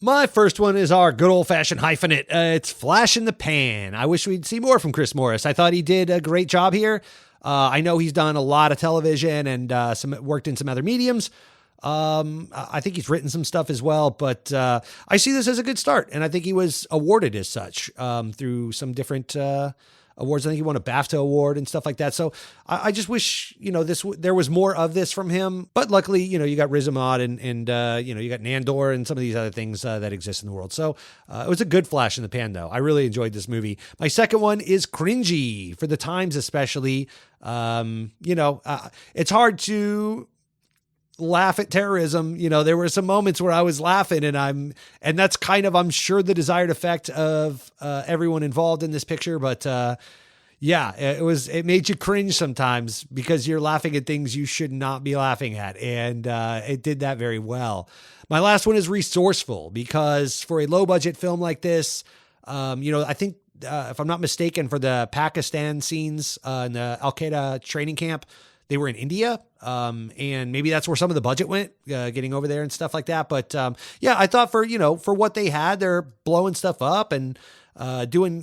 My first one is our good old-fashioned hyphenate. It's flash in the pan. I wish we'd see more from Chris Morris. I thought he did a great job here. I know he's done a lot of television and worked in some other mediums. I think he's written some stuff as well, but I see this as a good start, and I think he was awarded as such through some different awards. I think he won a BAFTA award and stuff like that. So I just wish, there was more of this from him. But luckily, you got Riz Ahmed and you got Nandor and some of these other things that exist in the world. So it was a good flash in the pan, though. I really enjoyed this movie. My second one is cringy, for the times especially. It's hard to laugh at terrorism. There were some moments where I was laughing, and that's kind of, I'm sure, the desired effect of everyone involved in this picture. But it made you cringe sometimes because you're laughing at things you should not be laughing at. And it did that very well. My last one is resourceful, because for a low budget film like this, I think, if I'm not mistaken, for the Pakistan scenes in the Al-Qaeda training camp, they were in India. And maybe that's where some of the budget went, getting over there and stuff like that. But yeah, I thought for what they had, they're blowing stuff up and doing,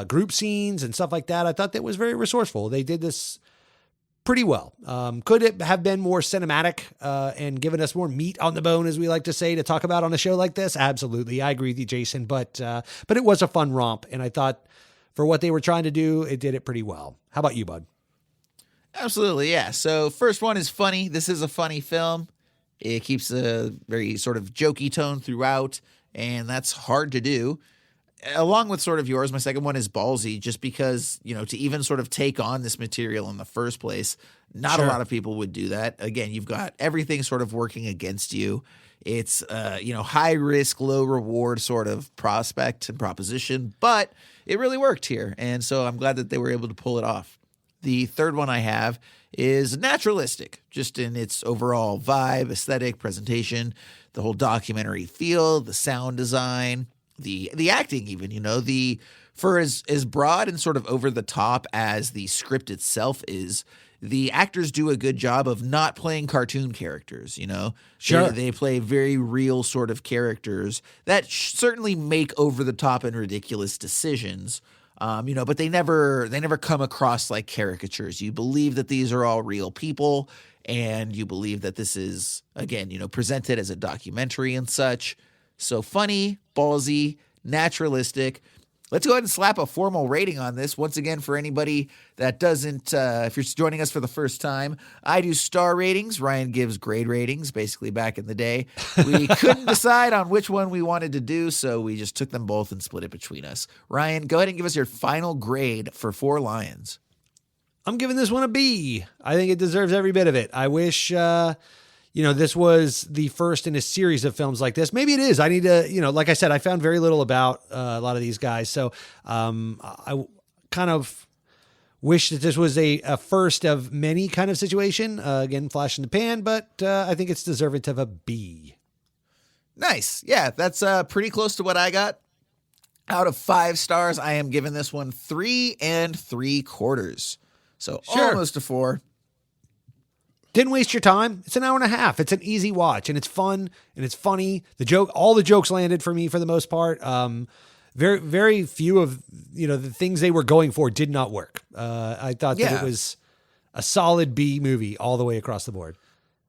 group scenes and stuff like that. I thought that was very resourceful. They did this pretty well. Could it have been more cinematic and given us more meat on the bone, as we like to say, to talk about on a show like this? Absolutely. I agree with you, Jason. But it was a fun romp. And I thought for what they were trying to do, it did it pretty well. How about you, bud? Absolutely, yeah. So first one is funny. This is a funny film. It keeps a very sort of jokey tone throughout, and that's hard to do. Along with sort of yours, my second one is ballsy, just because, to even sort of take on this material in the first place, not a lot of people would do that. Again, you've got everything sort of working against you. It's, high risk, low reward sort of prospect and proposition, but it really worked here. And so I'm glad that they were able to pull it off. The third one I have is naturalistic, just in its overall vibe, aesthetic, presentation, the whole documentary feel, the sound design, the acting even, for as broad and sort of over the top as the script itself is, the actors do a good job of not playing cartoon characters, Sure. They play very real sort of characters that certainly make over the top and ridiculous decisions. But they never come across like caricatures. You believe that these are all real people, and you believe that this is, again, presented as a documentary and such. So funny, ballsy, naturalistic. Let's go ahead and slap a formal rating on this. Once again, for anybody that doesn't, if you're joining us for the first time, I do star ratings. Ryan gives grade ratings, basically back in the day. We couldn't decide on which one we wanted to do, so we just took them both and split it between us. Ryan, go ahead and give us your final grade for Four Lions. I'm giving this one a B. I think it deserves every bit of it. I wish, this was the first in a series of films like this. Maybe it is. I need to, like I said, I found very little about a lot of these guys. So I kind of wish that this was a first of many kind of situation. Again, flash in the pan, but I think it's deserving of a B. Nice. Yeah, that's pretty close to what I got. Out of 5 stars, I am giving this one 3 3/4. So almost a 4. Didn't waste your time. It's an hour and a half. It's an easy watch, and it's fun and it's funny. All the jokes landed for me for the most part. Very, very few of the things they were going for did not work. I thought that it was a solid B movie all the way across the board.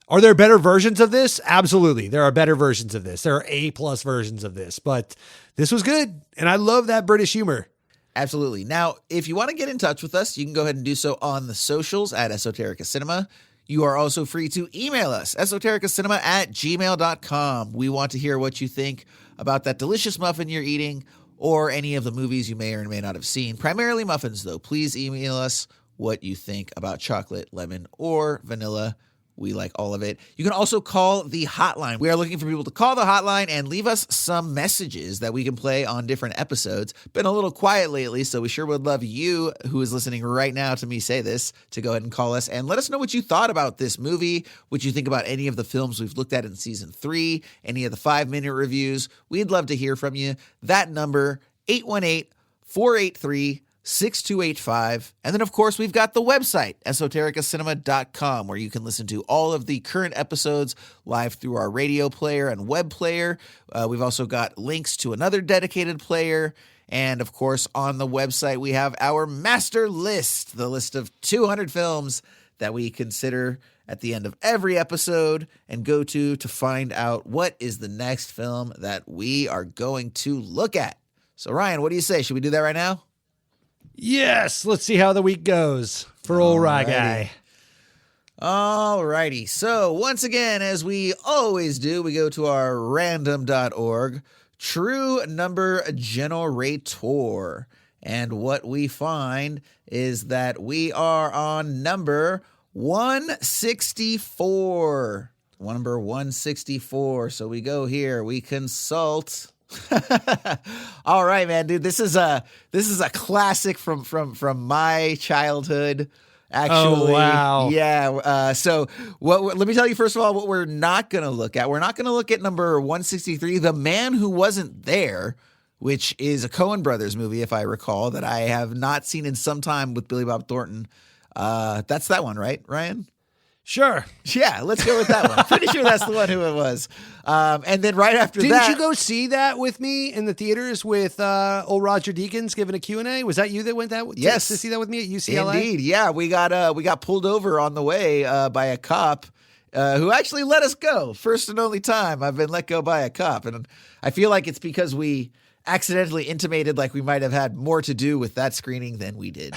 Are there better versions of this? Absolutely, there are better versions of this. There are A+ versions of this, but this was good, and I love that British humor. Absolutely. Now, if you want to get in touch with us, you can go ahead and do so on the socials at Esoterica Cinema. You are also free to email us, esotericacinema@gmail.com. We want to hear what you think about that delicious muffin you're eating or any of the movies you may or may not have seen. Primarily muffins, though. Please email us what you think about chocolate, lemon, or vanilla. We like all of it. You can also call the hotline. We are looking for people to call the hotline and leave us some messages that we can play on different episodes. Been a little quiet lately, so we sure would love you, who is listening right now to me say this, to go ahead and call us and let us know what you thought about this movie, what you think about any of the films we've looked at in season 3, any of the 5-minute reviews. We'd love to hear from you. That number, 818-483-6285. And then, of course, we've got the website, esotericacinema.com, where you can listen to all of the current episodes live through our radio player and web player. We've also got links to another dedicated player. And, of course, on the website, we have our master list, the list of 200 films that we consider at the end of every episode and go to find out what is the next film that we are going to look at. So, Ryan, what do you say? Should we do that right now? Yes, let's see how the week goes for old Rye Guy. Alrighty. So once again, as we always do, we go to our random.org true number generator. And what we find is that we are on number 164. Number 164. So we go here, we consult. All right, man, dude. This is a classic from my childhood. Actually, oh, wow. Yeah. So let me tell you first of all what we're not going to look at. We're not going to look at number 163, The Man Who Wasn't There, which is a Coen Brothers movie, if I recall, that I have not seen in some time with Billy Bob Thornton. That's that one, right, Ryan? Sure. Yeah, let's go with that one. Pretty sure that's the one who it was. And then right after Didn't that, you go see that with me in the theaters with old Roger Deakins giving a Q&A? Was that you that went Yes, to see that with me at UCLA? Indeed, yeah. We got pulled over on the way by a cop who actually let us go. First and only time I've been let go by a cop, and I feel like it's because we accidentally intimated like we might have had more to do with that screening than we did.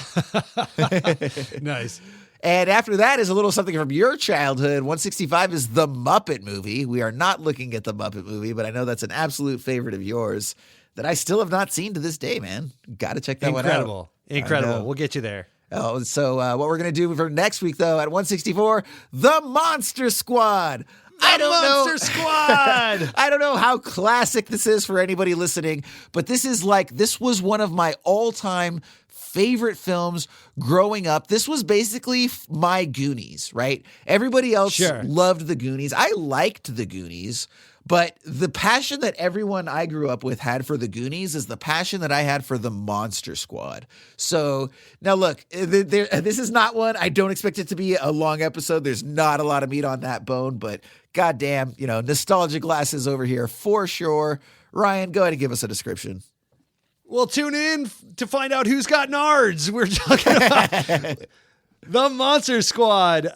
Nice. And after that is a little something from your childhood. 165 is The Muppet Movie. We are not looking at The Muppet Movie, but I know that's an absolute favorite of yours that I still have not seen to this day, man. Got to check that one out. Incredible. We'll get you there. Oh, so what we're going to do for next week, though, at 164, The Monster Squad. Monster Squad. I don't know how classic this is for anybody listening, but this was one of my all-time favorite films growing up. This was basically my Goonies, right? Everybody else loved the Goonies. I liked the Goonies, but the passion that everyone I grew up with had for the Goonies is the passion that I had for the Monster Squad. So now look, this is not one. I don't expect it to be a long episode. There's not a lot of meat on that bone, but goddamn, nostalgia glasses over here for sure. Ryan, go ahead and give us a description. Well, tune in to find out who's got nards. We're talking about The Monster Squad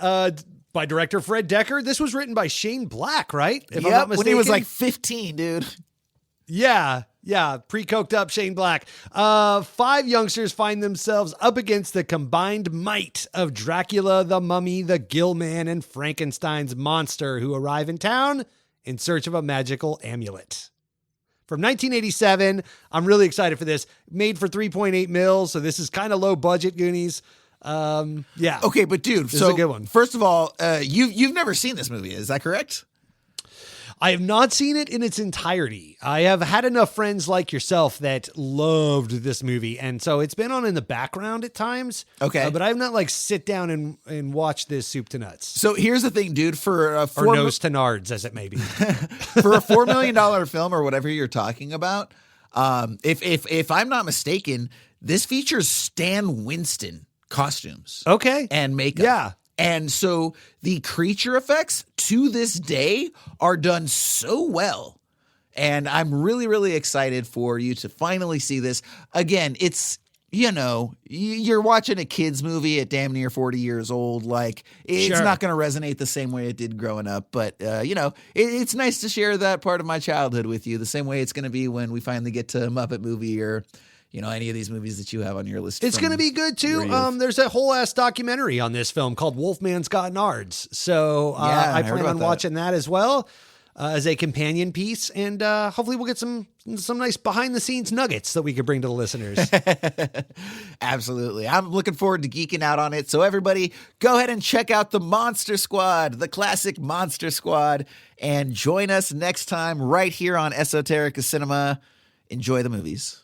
by director Fred Decker. This was written by Shane Black, right? If I'm not mistaken. When he was like 15, dude. Yeah, pre-coked up Shane Black. 5 youngsters find themselves up against the combined might of Dracula, the Mummy, the Gill Man, and Frankenstein's monster who arrive in town in search of a magical amulet. From 1987, I'm really excited for this. Made for 3.8 mil, so this is kind of low budget Goonies. Yeah. Okay, but dude, this is a good one. First of all, you've never seen this movie, is that correct? I have not seen it in its entirety. I have had enough friends like yourself that loved this movie, and so it's been on in the background at times. Okay. But I have not sit down and watch this soup to nuts. So here's the thing, dude, for or nose to nards, as it may be. For a $4 million film or whatever you're talking about, if I'm not mistaken, this features Stan Winston costumes. Okay. And makeup. Yeah. And so the creature effects to this day are done so well. And I'm really, really excited for you to finally see this. Again, it's, you're watching a kid's movie at damn near 40 years old. Like, it's not going to resonate the same way it did growing up. But, it's nice to share that part of my childhood with you, the same way it's going to be when we finally get to Muppet Movie or any of these movies that you have on your list. It's going to be good too. There's a whole ass documentary on this film called Wolfman's Got Nards. So I plan on watching that as well as a companion piece. And hopefully we'll get some nice behind the scenes nuggets that we could bring to the listeners. Absolutely. I'm looking forward to geeking out on it. So everybody go ahead and check out the Monster Squad, the classic Monster Squad, and join us next time right here on Esoterica Cinema. Enjoy the movies.